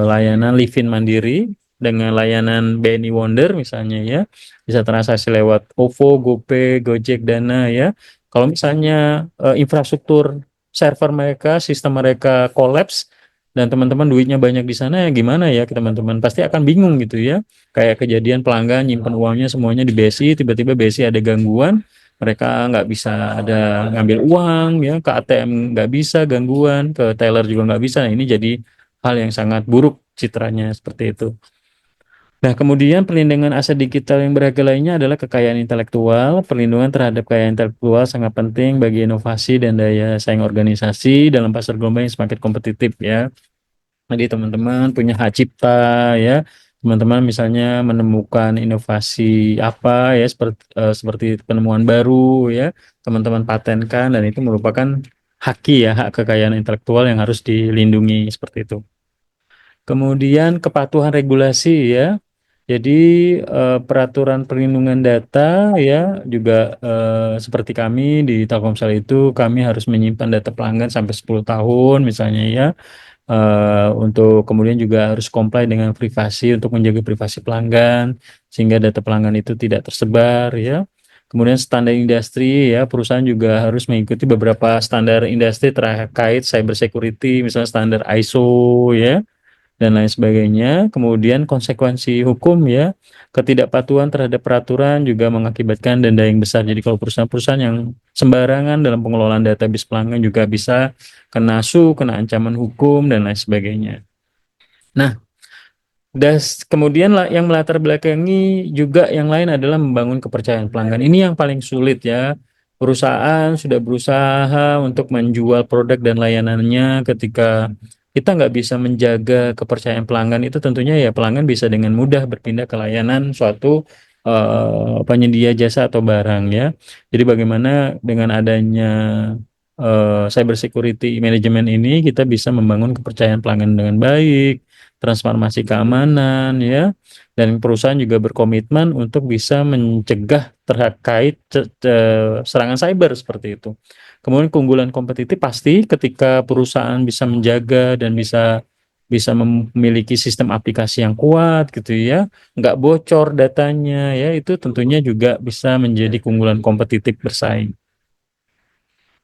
layanan Livin Mandiri dengan layanan BNI Wonder misalnya ya, bisa transaksi lewat OVO, GoPay, Gojek, Dana ya. Kalau misalnya infrastruktur server mereka, sistem mereka kolaps dan teman-teman duitnya banyak di sana ya gimana ya teman-teman pasti akan bingung gitu ya. Kayak kejadian pelanggan nyimpen uangnya semuanya di BSI, tiba-tiba BSI ada gangguan, mereka nggak bisa ada ngambil uang ya, ke ATM nggak bisa gangguan, ke teller juga nggak bisa. Nah, ini jadi hal yang sangat buruk citranya seperti itu. Nah, kemudian perlindungan aset digital yang berharga lainnya adalah kekayaan intelektual. Perlindungan terhadap kekayaan intelektual sangat penting bagi inovasi dan daya saing organisasi dalam pasar global yang semakin kompetitif ya. Jadi teman-teman punya hak cipta ya. Teman-teman misalnya menemukan inovasi apa ya seperti penemuan baru ya, teman-teman patenkan dan itu merupakan hak kekayaan intelektual yang harus dilindungi seperti itu. Kemudian kepatuhan regulasi ya. Jadi peraturan perlindungan data ya juga seperti kami di Telkomsel itu kami harus menyimpan data pelanggan sampai 10 tahun misalnya ya. Untuk kemudian juga harus comply dengan privasi untuk menjaga privasi pelanggan sehingga data pelanggan itu tidak tersebar ya. Kemudian standar industri ya, perusahaan juga harus mengikuti beberapa standar industri terkait cyber security, misalnya standar ISO ya dan lain sebagainya. Kemudian konsekuensi hukum ya, ketidakpatuhan terhadap peraturan juga mengakibatkan denda yang besar. Jadi kalau perusahaan-perusahaan yang sembarangan dalam pengelolaan database pelanggan juga bisa kena kena ancaman hukum dan lain sebagainya. Nah, kemudian lah yang melatar belakangi juga yang lain adalah membangun kepercayaan pelanggan. Ini yang paling sulit ya. Perusahaan sudah berusaha untuk menjual produk dan layanannya ketika kita nggak bisa menjaga kepercayaan pelanggan itu tentunya ya pelanggan bisa dengan mudah berpindah ke layanan suatu penyedia jasa atau barang ya. Jadi bagaimana dengan adanya cyber security management ini kita bisa membangun kepercayaan pelanggan dengan baik, transformasi keamanan ya, dan perusahaan juga berkomitmen untuk bisa mencegah terkait serangan cyber seperti itu. Kemudian keunggulan kompetitif pasti ketika perusahaan bisa menjaga dan bisa bisa memiliki sistem aplikasi yang kuat gitu ya, nggak bocor datanya ya, itu tentunya juga bisa menjadi keunggulan kompetitif bersaing.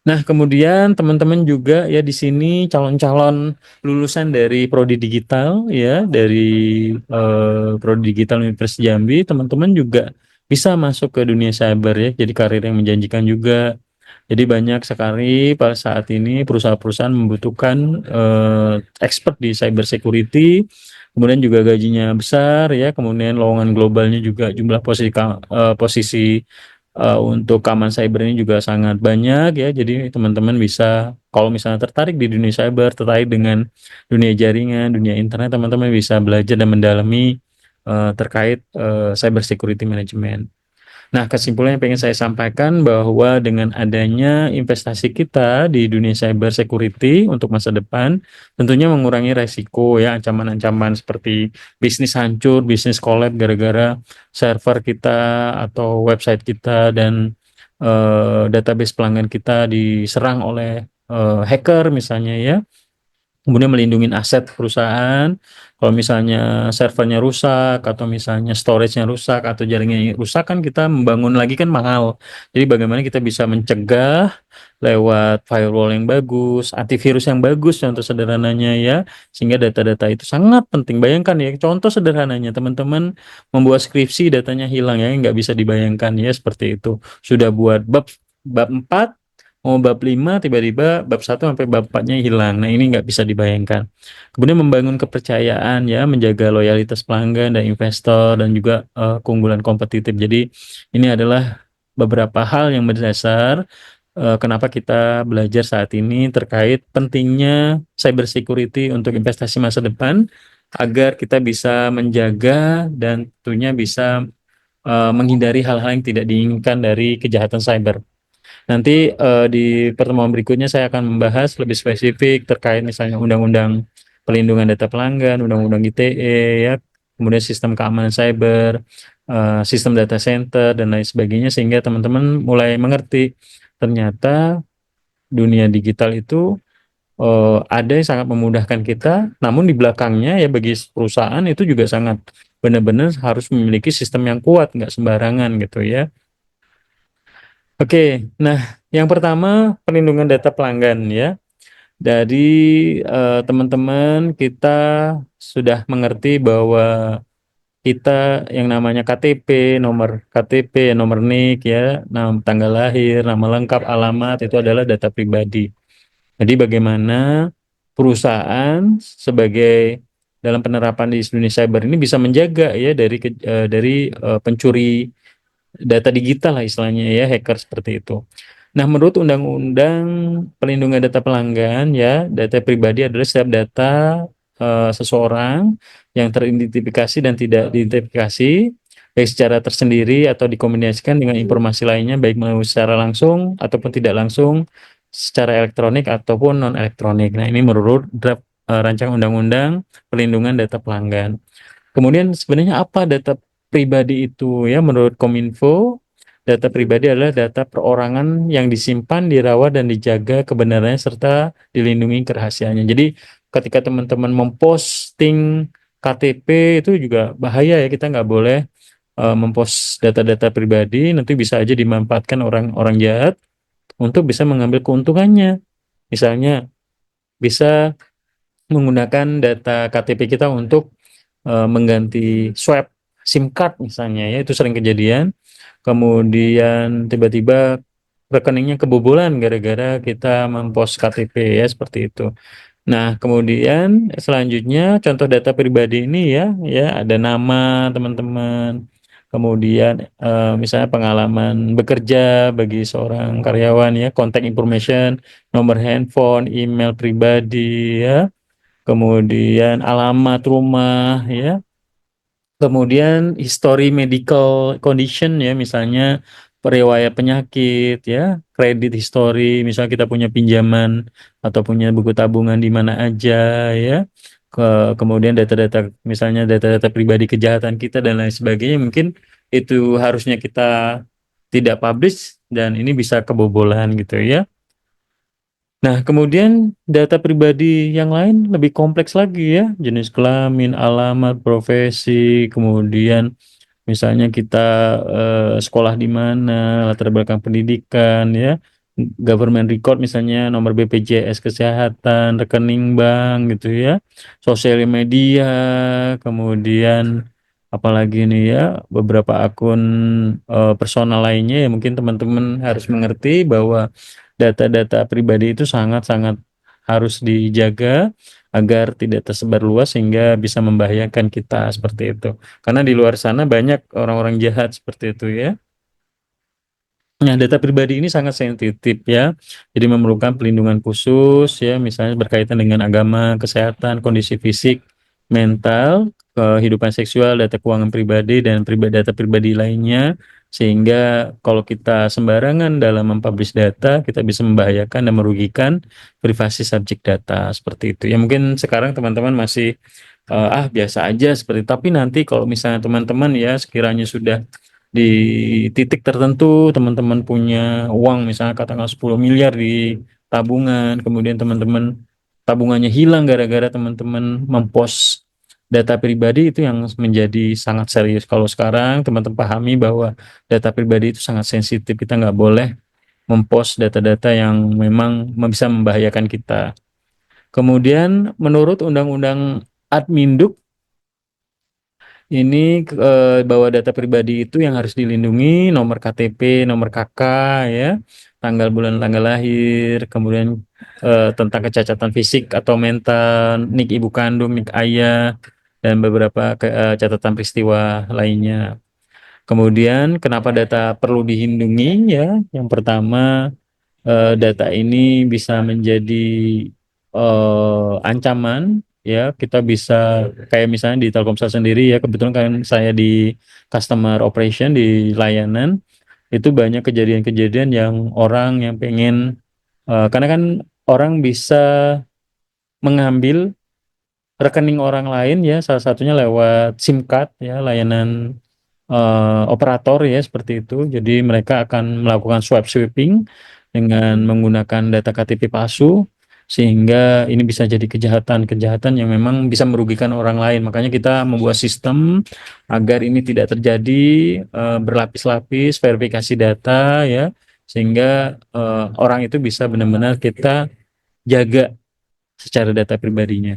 Nah, kemudian teman-teman juga ya di sini calon-calon lulusan dari Prodi Digital ya, dari Prodi Digital Universitas Jambi, teman-teman juga bisa masuk ke dunia cyber ya, jadi karir yang menjanjikan juga. Jadi banyak sekali pada saat ini perusahaan-perusahaan membutuhkan expert di cyber security, kemudian juga gajinya besar ya, kemudian lowongan globalnya juga jumlah posisi untuk keamanan cyber ini juga sangat banyak ya. Jadi teman-teman bisa kalau misalnya tertarik di dunia cyber, tertarik dengan dunia jaringan, dunia internet, teman-teman bisa belajar dan mendalami terkait cyber security management. Nah, kesimpulan yang pengen saya sampaikan bahwa dengan adanya investasi kita di dunia cyber security untuk masa depan, tentunya mengurangi resiko ya, ancaman-ancaman seperti bisnis hancur, bisnis collab gara-gara server kita atau website kita dan database pelanggan kita diserang oleh hacker misalnya ya. Kemudian melindungi aset perusahaan. Kalau misalnya servernya rusak atau misalnya storage-nya rusak atau jaringannya rusak kan kita membangun lagi kan mahal. Jadi bagaimana kita bisa mencegah lewat firewall yang bagus, antivirus yang bagus contoh sederhananya ya. Sehingga data-data itu sangat penting. Bayangkan ya, contoh sederhananya teman-teman membuat skripsi datanya hilang ya, nggak bisa dibayangkan ya seperti itu. Sudah buat bab bab 4 mau bab 5 tiba-tiba bab 1 sampai bab 4-nya hilang. Nah, ini nggak bisa dibayangkan. Kemudian membangun kepercayaan ya, menjaga loyalitas pelanggan dan investor dan juga keunggulan kompetitif. Jadi ini adalah beberapa hal yang mendasar kenapa kita belajar saat ini terkait pentingnya cyber security untuk investasi masa depan agar kita bisa menjaga dan tentunya bisa menghindari hal-hal yang tidak diinginkan dari kejahatan cyber. Nanti di pertemuan berikutnya saya akan membahas lebih spesifik terkait misalnya undang-undang pelindungan data pelanggan, undang-undang ITE ya, kemudian sistem keamanan cyber, sistem data center dan lain sebagainya sehingga teman-teman mulai mengerti ternyata dunia digital itu ada yang sangat memudahkan kita, namun di belakangnya ya bagi perusahaan itu juga sangat benar-benar harus memiliki sistem yang kuat, nggak sembarangan gitu ya. Oke, nah yang pertama perlindungan data pelanggan ya. Dari teman-teman kita sudah mengerti bahwa kita yang namanya KTP, nomor NIK ya, tanggal lahir, nama lengkap, alamat itu adalah data pribadi. Jadi bagaimana perusahaan sebagai dalam penerapan di Indonesia Cyber ini bisa menjaga ya dari pencuri data digital lah istilahnya ya, hacker seperti itu. Nah, menurut Undang-Undang Perlindungan Data Pelanggan ya, data pribadi adalah setiap data seseorang yang teridentifikasi dan tidak diidentifikasi baik secara tersendiri atau dikombinasikan dengan informasi lainnya baik melalui secara langsung ataupun tidak langsung secara elektronik ataupun non elektronik. Nah, ini menurut draft rancangan undang-undang perlindungan data pelanggan. Kemudian sebenarnya apa data pribadi itu ya menurut Kominfo, data pribadi adalah data perorangan yang disimpan, dirawat dan dijaga kebenarannya serta dilindungi kerahasiaannya. Jadi ketika teman-teman memposting KTP itu juga bahaya ya, kita nggak boleh mempost data-data pribadi, nanti bisa aja dimanfaatkan orang-orang jahat untuk bisa mengambil keuntungannya. Misalnya bisa menggunakan data KTP kita untuk mengganti swab SIM card misalnya ya, itu sering kejadian. Kemudian tiba-tiba rekeningnya kebobolan gara-gara kita mempost KTP ya, seperti itu. Nah, kemudian selanjutnya contoh data pribadi ini ya ada nama teman-teman. Kemudian misalnya pengalaman bekerja bagi seorang karyawan ya, contact information, nomor handphone, email pribadi ya, kemudian alamat rumah ya, kemudian history medical condition ya, misalnya riwayat penyakit ya, kredit history, misalnya kita punya pinjaman atau punya buku tabungan di mana aja ya. Kemudian data-data misalnya data-data pribadi kejahatan kita dan lain sebagainya, mungkin itu harusnya kita tidak publish dan ini bisa kebobolan gitu ya. Nah, kemudian data pribadi yang lain lebih kompleks lagi ya, jenis kelamin, alamat, profesi, kemudian misalnya kita sekolah di mana, latar belakang pendidikan ya, government record misalnya nomor BPJS kesehatan, rekening bank gitu ya, sosial media, kemudian apalagi nih ya, beberapa akun personal lainnya ya, mungkin teman-teman harus mengerti bahwa data-data pribadi itu sangat-sangat harus dijaga agar tidak tersebar luas sehingga bisa membahayakan kita seperti itu. Karena di luar sana banyak orang-orang jahat seperti itu ya. Nah, data pribadi ini sangat sensitif ya. Jadi memerlukan pelindungan khusus ya, misalnya berkaitan dengan agama, kesehatan, kondisi fisik, mental, kehidupan seksual, data keuangan pribadi dan data pribadi lainnya. Sehingga kalau kita sembarangan dalam mempublish data, kita bisa membahayakan dan merugikan privasi subjek data seperti itu. Ya mungkin sekarang teman-teman masih biasa aja seperti itu. Tapi nanti kalau misalnya teman-teman ya sekiranya sudah di titik tertentu teman-teman punya uang misalnya katakan 10 miliar di tabungan, kemudian teman-teman tabungannya hilang gara-gara teman-teman mempost data pribadi, itu yang menjadi sangat serius. Kalau sekarang teman-teman pahami bahwa data pribadi itu sangat sensitif, kita nggak boleh mempost data-data yang memang bisa membahayakan kita. Kemudian menurut Undang-Undang Adminduk ini bahwa data pribadi itu yang harus dilindungi nomor KTP, nomor KK ya, tanggal bulan tanggal lahir, kemudian tentang kecacatan fisik atau mental, nik ibu kandung, nik ayah, dan beberapa catatan peristiwa lainnya. Kemudian kenapa data perlu dilindungi ya? Yang pertama, data ini bisa menjadi ancaman ya, kita bisa kayak misalnya di Telkomsel sendiri ya, kebetulan kan saya di customer operation di layanan, itu banyak kejadian-kejadian yang orang yang pengen karena kan orang bisa mengambil rekening orang lain ya, salah satunya lewat SIM card ya, layanan operator ya seperti itu. Jadi mereka akan melakukan swab sweeping dengan menggunakan data KTP palsu sehingga ini bisa jadi kejahatan-kejahatan yang memang bisa merugikan orang lain. Makanya kita membuat sistem agar ini tidak terjadi, berlapis-lapis verifikasi data ya, sehingga orang itu bisa benar-benar kita jaga secara data pribadinya.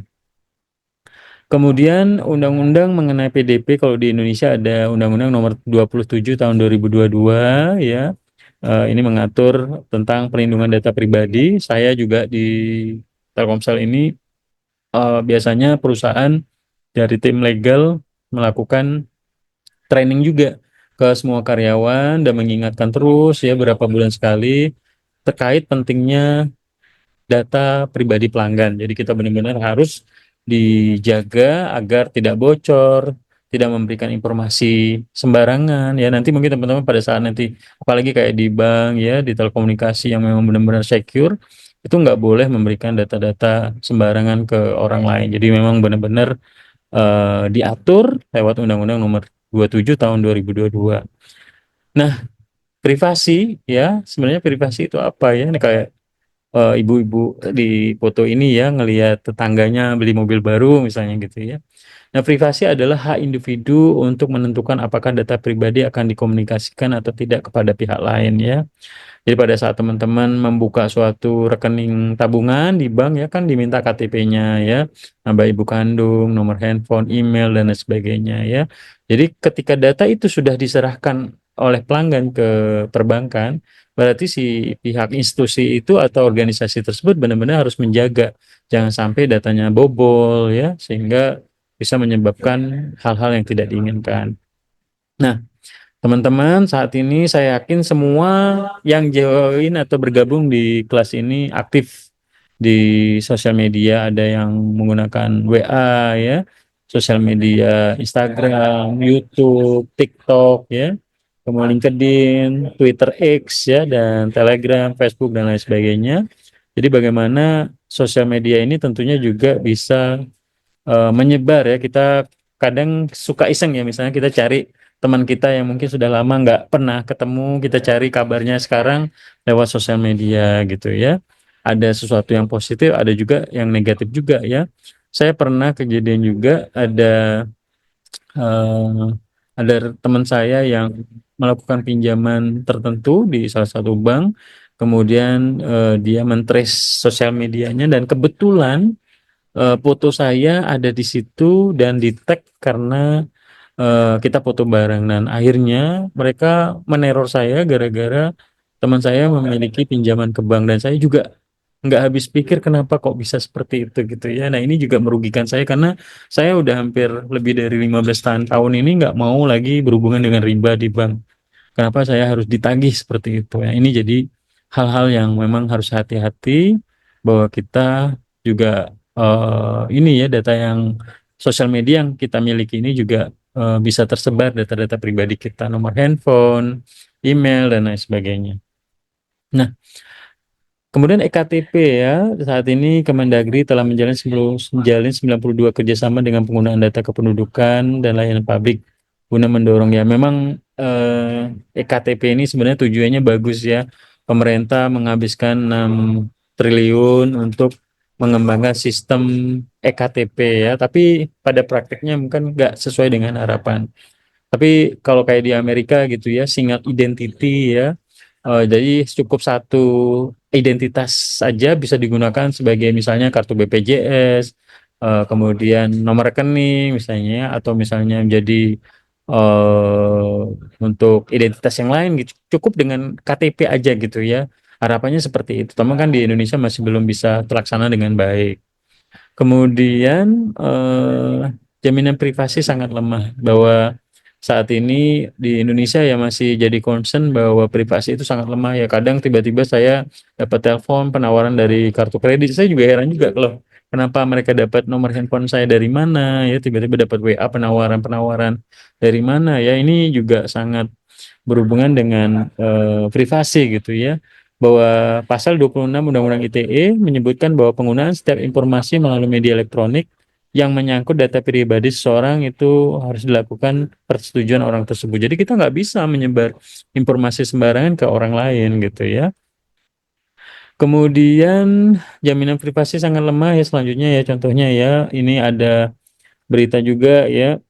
Kemudian undang-undang mengenai PDP kalau di Indonesia ada Undang-Undang Nomor 27 Tahun 2022 ya. Ini mengatur tentang perlindungan data pribadi. Saya juga di Telkomsel ini biasanya perusahaan dari tim legal melakukan training juga ke semua karyawan dan mengingatkan terus ya berapa bulan sekali terkait pentingnya data pribadi pelanggan. Jadi kita benar-benar harus dijaga agar tidak bocor, tidak memberikan informasi sembarangan ya. Nanti mungkin teman-teman pada saat nanti apalagi kayak di bank ya, di telekomunikasi yang memang benar-benar secure, itu nggak boleh memberikan data-data sembarangan ke orang lain. Jadi memang benar-benar diatur lewat Undang-Undang Nomor 27 Tahun 2022. Nah, privasi ya, sebenarnya privasi itu apa ya? Ini kayak ibu-ibu di foto ini ya ngelihat tetangganya beli mobil baru misalnya gitu ya. Nah, privasi adalah hak individu untuk menentukan apakah data pribadi akan dikomunikasikan atau tidak kepada pihak lain ya. Jadi pada saat teman-teman membuka suatu rekening tabungan di bank ya kan diminta KTP-nya ya, nama ibu kandung, nomor handphone, email dan lain sebagainya ya. Jadi ketika data itu sudah diserahkan oleh pelanggan ke perbankan, berarti si pihak institusi itu atau organisasi tersebut benar-benar harus menjaga jangan sampai datanya bobol ya, sehingga bisa menyebabkan hal-hal yang tidak diinginkan. Nah, teman-teman, saat ini saya yakin semua yang join atau bergabung di kelas ini aktif di sosial media, ada yang menggunakan WA ya, sosial media Instagram, YouTube, TikTok ya, kemudian LinkedIn, Twitter X ya, dan Telegram, Facebook dan lain sebagainya. Jadi bagaimana sosial media ini tentunya juga bisa menyebar ya. Kita kadang suka iseng ya, misalnya kita cari teman kita yang mungkin sudah lama nggak pernah ketemu, kita cari kabarnya sekarang lewat sosial media gitu ya. Ada sesuatu yang positif, ada juga yang negatif juga ya. Saya pernah kejadian juga eh, ada teman saya yang melakukan pinjaman tertentu di salah satu bank, kemudian dia men-trace sosial medianya dan kebetulan foto saya ada di situ dan di tag karena kita foto bareng dan akhirnya mereka meneror saya gara-gara teman saya memiliki pinjaman ke bank dan saya juga nggak habis pikir kenapa kok bisa seperti itu gitu ya. Nah ini juga merugikan saya karena saya udah hampir lebih dari 15 tahun ini nggak mau lagi berhubungan dengan riba di bank. Kenapa saya harus ditagih seperti itu ya? Ini jadi hal-hal yang memang harus hati-hati bahwa kita juga ini ya data yang sosial media yang kita miliki ini juga bisa tersebar data-data pribadi kita, nomor handphone, email dan lain sebagainya. Nah, kemudian EKTP ya, saat ini Kemendagri telah menjalin 92 kerjasama dengan penggunaan data kependudukan dan layanan publik guna mendorong ya. Memang EKTP ini sebenarnya tujuannya bagus ya. Pemerintah menghabiskan 6 triliun untuk mengembangkan sistem EKTP ya, tapi pada prakteknya mungkin nggak sesuai dengan harapan. Tapi kalau kayak di Amerika gitu ya, single identity ya, jadi cukup satu identitas saja bisa digunakan sebagai misalnya kartu BPJS, kemudian nomor rekening misalnya, atau misalnya menjadi untuk identitas yang lain gitu. Cukup dengan KTP aja gitu ya. Harapannya seperti itu. Teman kan di Indonesia masih belum bisa terlaksana dengan baik. Kemudian jaminan privasi sangat lemah bahwa saat ini di Indonesia ya masih jadi concern bahwa privasi itu sangat lemah ya. Kadang tiba-tiba saya dapat telepon penawaran dari kartu kredit. Saya juga heran juga loh. Kenapa mereka dapat nomor handphone saya dari mana ya, tiba-tiba dapat WA penawaran-penawaran dari mana ya. Ini juga sangat berhubungan dengan privasi gitu ya, bahwa pasal 26 Undang-Undang ITE menyebutkan bahwa penggunaan setiap informasi melalui media elektronik yang menyangkut data pribadi seseorang itu harus dilakukan persetujuan orang tersebut. Jadi kita nggak bisa menyebar informasi sembarangan ke orang lain gitu ya. Kemudian jaminan privasi sangat lemah ya selanjutnya ya contohnya ya ini ada berita juga ya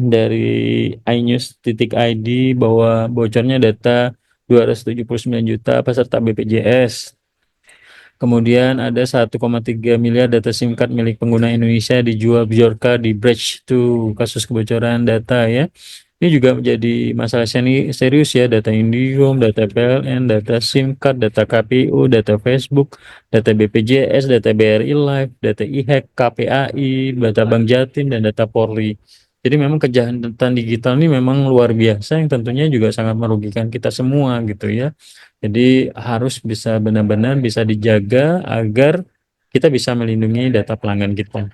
dari iNews.id bahwa bocornya data 279 juta peserta BPJS. Kemudian ada 1,3 miliar data SIM card milik pengguna Indonesia dijual Bjorka di breach to kasus kebocoran data ya. Ini juga menjadi masalah serius ya, data Indihome, data PLN, data SIM card, data KPU, data Facebook, data BPJS, data BRI Live, data IHEK, KPAI, data Bank Jatim, dan data Polri. Jadi memang kejahatan digital ini memang luar biasa yang tentunya juga sangat merugikan kita semua gitu ya. Jadi harus bisa benar-benar bisa dijaga agar kita bisa melindungi data pelanggan kita.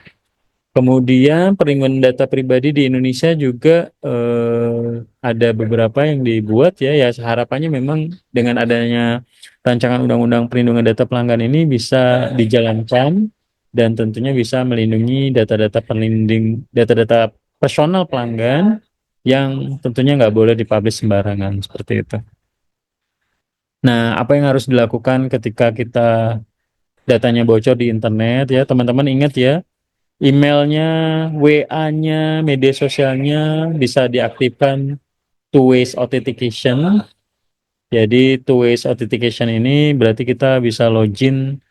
Kemudian perlindungan data pribadi di Indonesia juga ada beberapa yang dibuat ya. Ya harapannya memang dengan adanya rancangan undang-undang perlindungan data pelanggan ini bisa dijalankan dan tentunya bisa melindungi data-data data-data personal pelanggan yang tentunya nggak boleh dipublish sembarangan seperti itu. Nah, apa yang harus dilakukan ketika kita datanya bocor di internet ya, teman-teman ingat ya, emailnya, WA-nya, media sosialnya bisa diaktifkan two ways authentication. Jadi two ways authentication ini berarti kita bisa login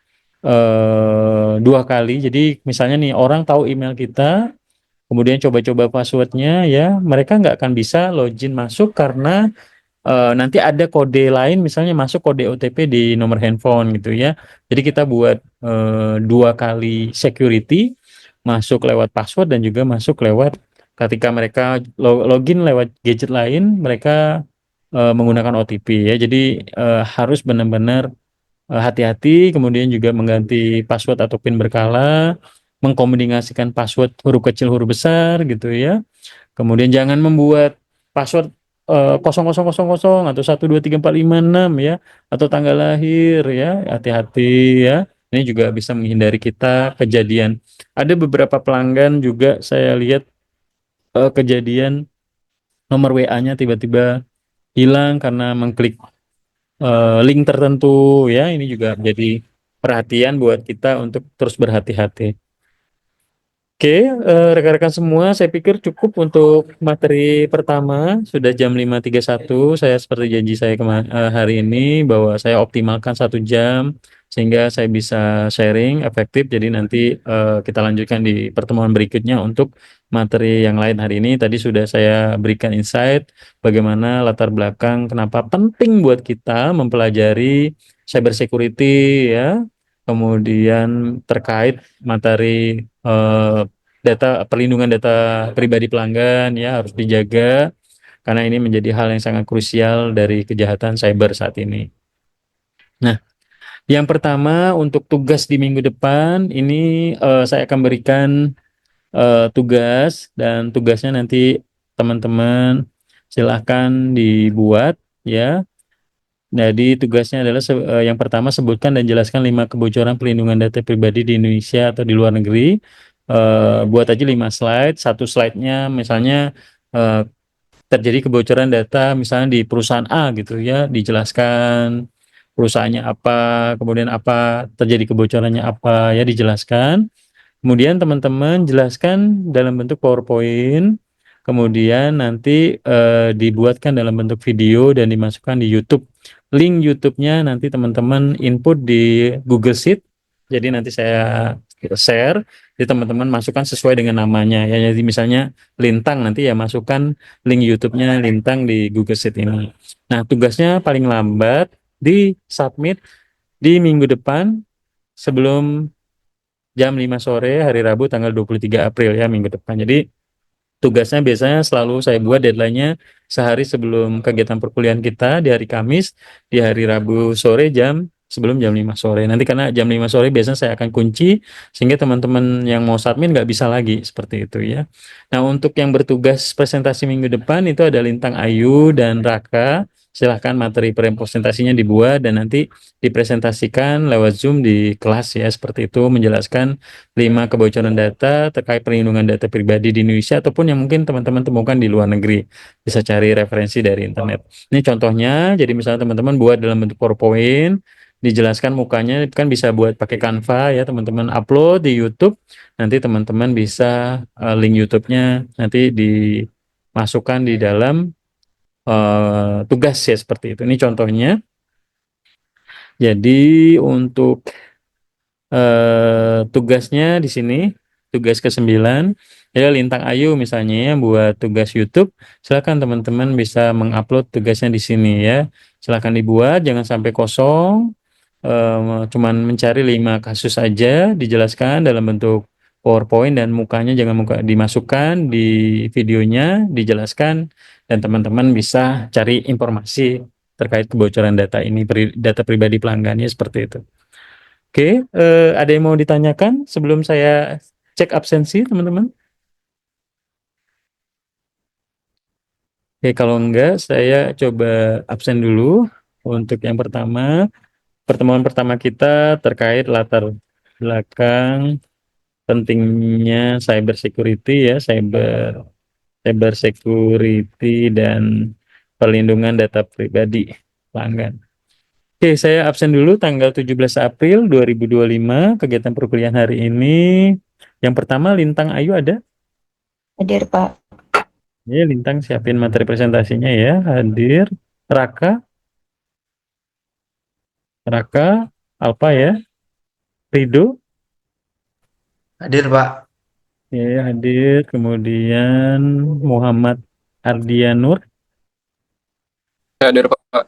dua kali. Jadi misalnya nih orang tahu email kita, kemudian coba-coba passwordnya ya, mereka nggak akan bisa login masuk karena nanti ada kode lain misalnya masuk kode OTP di nomor handphone gitu ya. Jadi kita buat dua kali security masuk lewat password dan juga masuk lewat ketika mereka login lewat gadget lain mereka menggunakan OTP ya. Jadi harus benar-benar hati-hati kemudian juga mengganti password atau PIN berkala, mengkombinasikan password huruf kecil huruf besar gitu ya. Kemudian jangan membuat password 0000 atau 123456 ya atau tanggal lahir ya. Hati-hati ya. Ini juga bisa menghindari kita kejadian. Ada beberapa pelanggan juga saya lihat kejadian nomor WA-nya tiba-tiba hilang karena mengklik link tertentu ya. Ini juga menjadi perhatian buat kita untuk terus berhati-hati. Oke, rekan-rekan semua, saya pikir cukup untuk materi pertama. Sudah jam 5.31. Saya seperti janji saya hari ini bahwa saya optimalkan 1 jam sehingga saya bisa sharing efektif. Jadi nanti kita lanjutkan di pertemuan berikutnya untuk materi yang lain hari ini. Tadi sudah saya berikan insight bagaimana latar belakang kenapa penting buat kita mempelajari cyber security ya. Kemudian terkait materi perlindungan data pribadi pelanggan ya harus dijaga karena ini menjadi hal yang sangat krusial dari kejahatan cyber saat ini. Nah, yang pertama untuk tugas di minggu depan ini saya akan berikan tugas dan tugasnya nanti teman-teman silahkan dibuat ya. Jadi tugasnya adalah yang pertama sebutkan dan jelaskan 5 kebocoran perlindungan data pribadi di Indonesia atau di luar negeri. Buat aja 5 slide, satu slide-nya misalnya terjadi kebocoran data misalnya di perusahaan A gitu ya, dijelaskan perusahaannya apa, kemudian apa terjadi kebocorannya apa ya dijelaskan. Kemudian teman-teman jelaskan dalam bentuk PowerPoint, kemudian nanti dibuatkan dalam bentuk video dan dimasukkan di YouTube. Link YouTube-nya nanti teman-teman input di Google Sheet. Jadi nanti saya share, jadi teman-teman masukkan sesuai dengan namanya ya. Jadi misalnya Lintang nanti ya masukkan link YouTube-nya Lintang di Google Sheet ini. Nah, tugasnya paling lambat di submit di minggu depan sebelum jam 5 sore hari Rabu tanggal 23 April ya minggu depan. Jadi tugasnya biasanya selalu saya buat deadline-nya sehari sebelum kegiatan perkuliahan kita di hari Kamis, di hari Rabu sore sebelum jam 5 sore. Nanti karena jam 5 sore biasanya saya akan kunci sehingga teman-teman yang mau submit nggak bisa lagi seperti itu ya. Nah untuk yang bertugas presentasi minggu depan itu ada Lintang Ayu dan Raka. Silahkan materi presentasinya dibuat dan nanti dipresentasikan lewat Zoom di kelas ya seperti itu menjelaskan 5 kebocoran data terkait perlindungan data pribadi di Indonesia ataupun yang mungkin teman-teman temukan di luar negeri. Bisa cari referensi dari internet. Ini contohnya, jadi misalnya teman-teman buat dalam bentuk PowerPoint, dijelaskan mukanya kan bisa buat pakai Canva ya teman-teman, upload di YouTube, nanti teman-teman bisa link YouTube-nya nanti dimasukkan di dalam tugas ya seperti itu. Ini contohnya. Jadi untuk tugasnya di sini, tugas ke-9 ya Lintang Ayu misalnya ya buat tugas YouTube, silakan teman-teman bisa mengupload tugasnya di sini ya. Silakan dibuat, jangan sampai kosong. Cuman mencari 5 kasus aja, dijelaskan dalam bentuk PowerPoint dan mukanya jangan muka dimasukkan di videonya, dijelaskan dan teman-teman bisa cari informasi terkait kebocoran data ini, data pribadi pelanggannya seperti itu. Oke, ada yang mau ditanyakan sebelum saya cek absensi, teman-teman? Oke, kalau enggak, saya coba absen dulu untuk yang pertama. Pertemuan pertama kita terkait latar belakang pentingnya cyber security ya, cyber security dan perlindungan data pribadi pelanggan. Oke, saya absen dulu tanggal 17 April 2025 kegiatan perkuliahan hari ini. Yang pertama Lintang Ayu ada? Hadir, Pak. Ya, Lintang siapin materi presentasinya ya, hadir. Raka, Alpa ya, Rido, Hadir, Pak. ya hadir. Kemudian Muhammad Ardianur, Hadir Pak.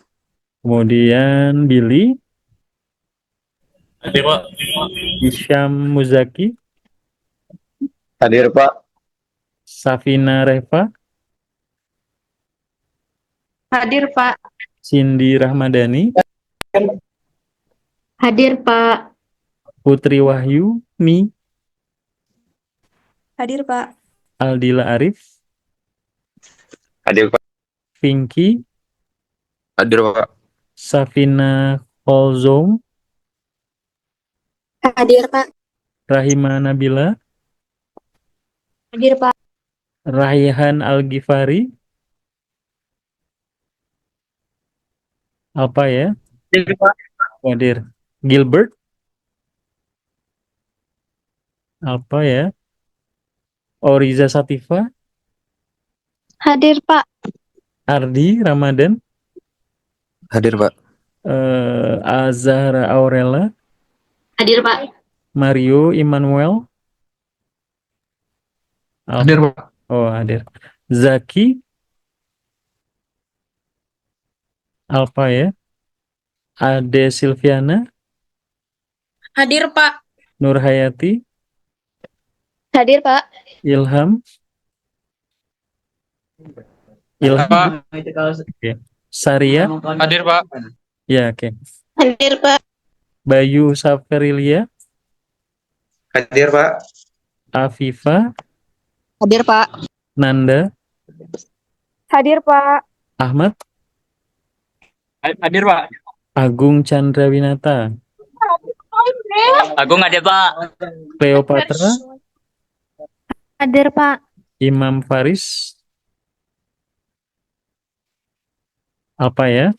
kemudian Billy, Hadir Pak. Isyam Muzaki, Hadir, Pak. Safina Reva, Hadir, Pak. Cindy Rahmadani, Hadir, Pak. Putri Wahyu, Mi, Hadir, Pak. Aldila Arif, Hadir, Pak. Pinky, Hadir Pak. Safina Kolzom, Hadir, Pak. Rahima Nabila, Hadir, Pak. Raihan Al-Ghifari, apa ya? Hadir, Pak. Hadir. Gilbert, apa ya? Oriza Sativa, Hadir, Pak. Ardi Ramadan, Hadir Pak. Azahra Aurela, Hadir, Pak. Mario Immanuel, Hadir, Pak. oh hadir. Zaki, Alpa ya. Ade Silviana, Hadir, Pak. Nurhayati, Hadir, Pak. Ilham, Pak. Oke. Saria, Hadir Pak. ya oke. Hadir, Pak. Bayu Saferilia, Hadir, Pak. Afifa, Hadir, Pak. Nanda, Hadir, Pak. Ahmad, Hadir Pak. Agung Chandrawinata, Agung hadir Pak. Cleopatra, Hadir, Pak. Imam Faris, apa ya?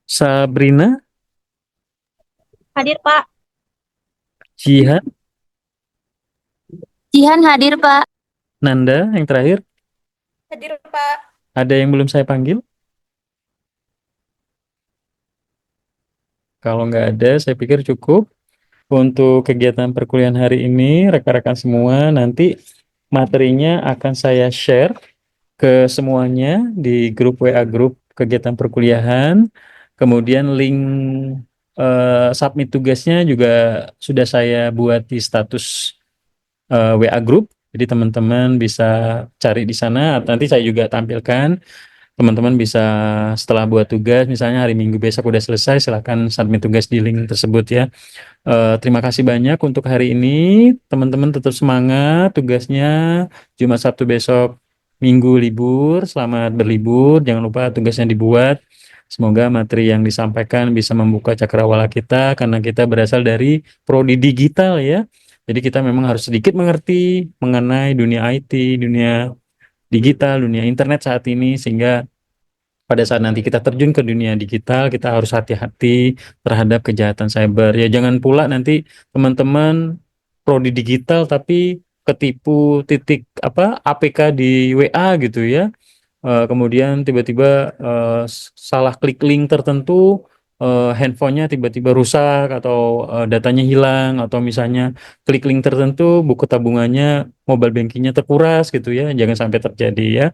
Sabrina, Hadir, Pak. Jihan, Jihan hadir, Pak. Nanda yang terakhir. Hadir, Pak. Ada yang belum saya panggil? Kalau nggak ada, saya pikir cukup untuk kegiatan perkuliahan hari ini. Rekan-rekan semua, nanti materinya akan saya share ke semuanya di grup WA grup kegiatan perkuliahan. Kemudian link submit tugasnya juga sudah saya buat di status WA grup. Jadi teman-teman bisa cari di sana. Nanti saya juga tampilkan. Teman-teman bisa setelah buat tugas, misalnya hari Minggu besok udah selesai, silahkan submit tugas di link tersebut ya. Terima kasih banyak untuk hari ini. Teman-teman tetap semangat tugasnya. Jumat Sabtu besok Minggu libur, selamat berlibur. Jangan lupa tugasnya dibuat. Semoga materi yang disampaikan bisa membuka cakrawala kita karena kita berasal dari prodi digital ya. Jadi kita memang harus sedikit mengerti mengenai dunia IT, dunia digital, dunia internet saat ini sehingga pada saat nanti kita terjun ke dunia digital, kita harus hati-hati terhadap kejahatan cyber. Ya jangan pula nanti teman-teman prodi digital tapi ketipu titik apa APK di WA gitu ya. Kemudian tiba-tiba salah klik link tertentu, handphonenya tiba-tiba rusak atau datanya hilang, atau misalnya klik link tertentu buku tabungannya, mobile bankingnya terkuras gitu ya. Jangan sampai terjadi ya.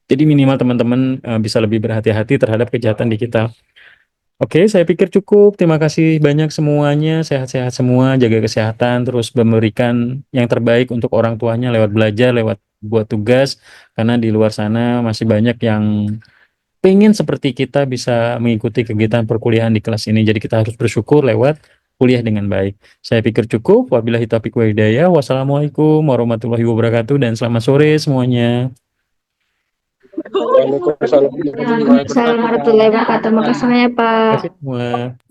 Jadi minimal teman-teman bisa lebih berhati-hati terhadap kejahatan digital. Oke, saya pikir cukup. Terima kasih banyak semuanya. Sehat-sehat semua, jaga kesehatan, terus memberikan yang terbaik untuk orang tuanya lewat belajar, lewat buat tugas. Karena di luar sana masih banyak yang pengen seperti kita bisa mengikuti kegiatan perkuliahan di kelas ini. Jadi kita harus bersyukur lewat kuliah dengan baik. Saya pikir cukup. Wabillahi taufiq wa hidayah. Wassalamualaikum warahmatullahi wabarakatuh dan selamat sore semuanya. Waalaikumsalam. Assalamualaikum warahmatullahi wabarakatuh. Makasih banyak, Pak. Terima kasih semua.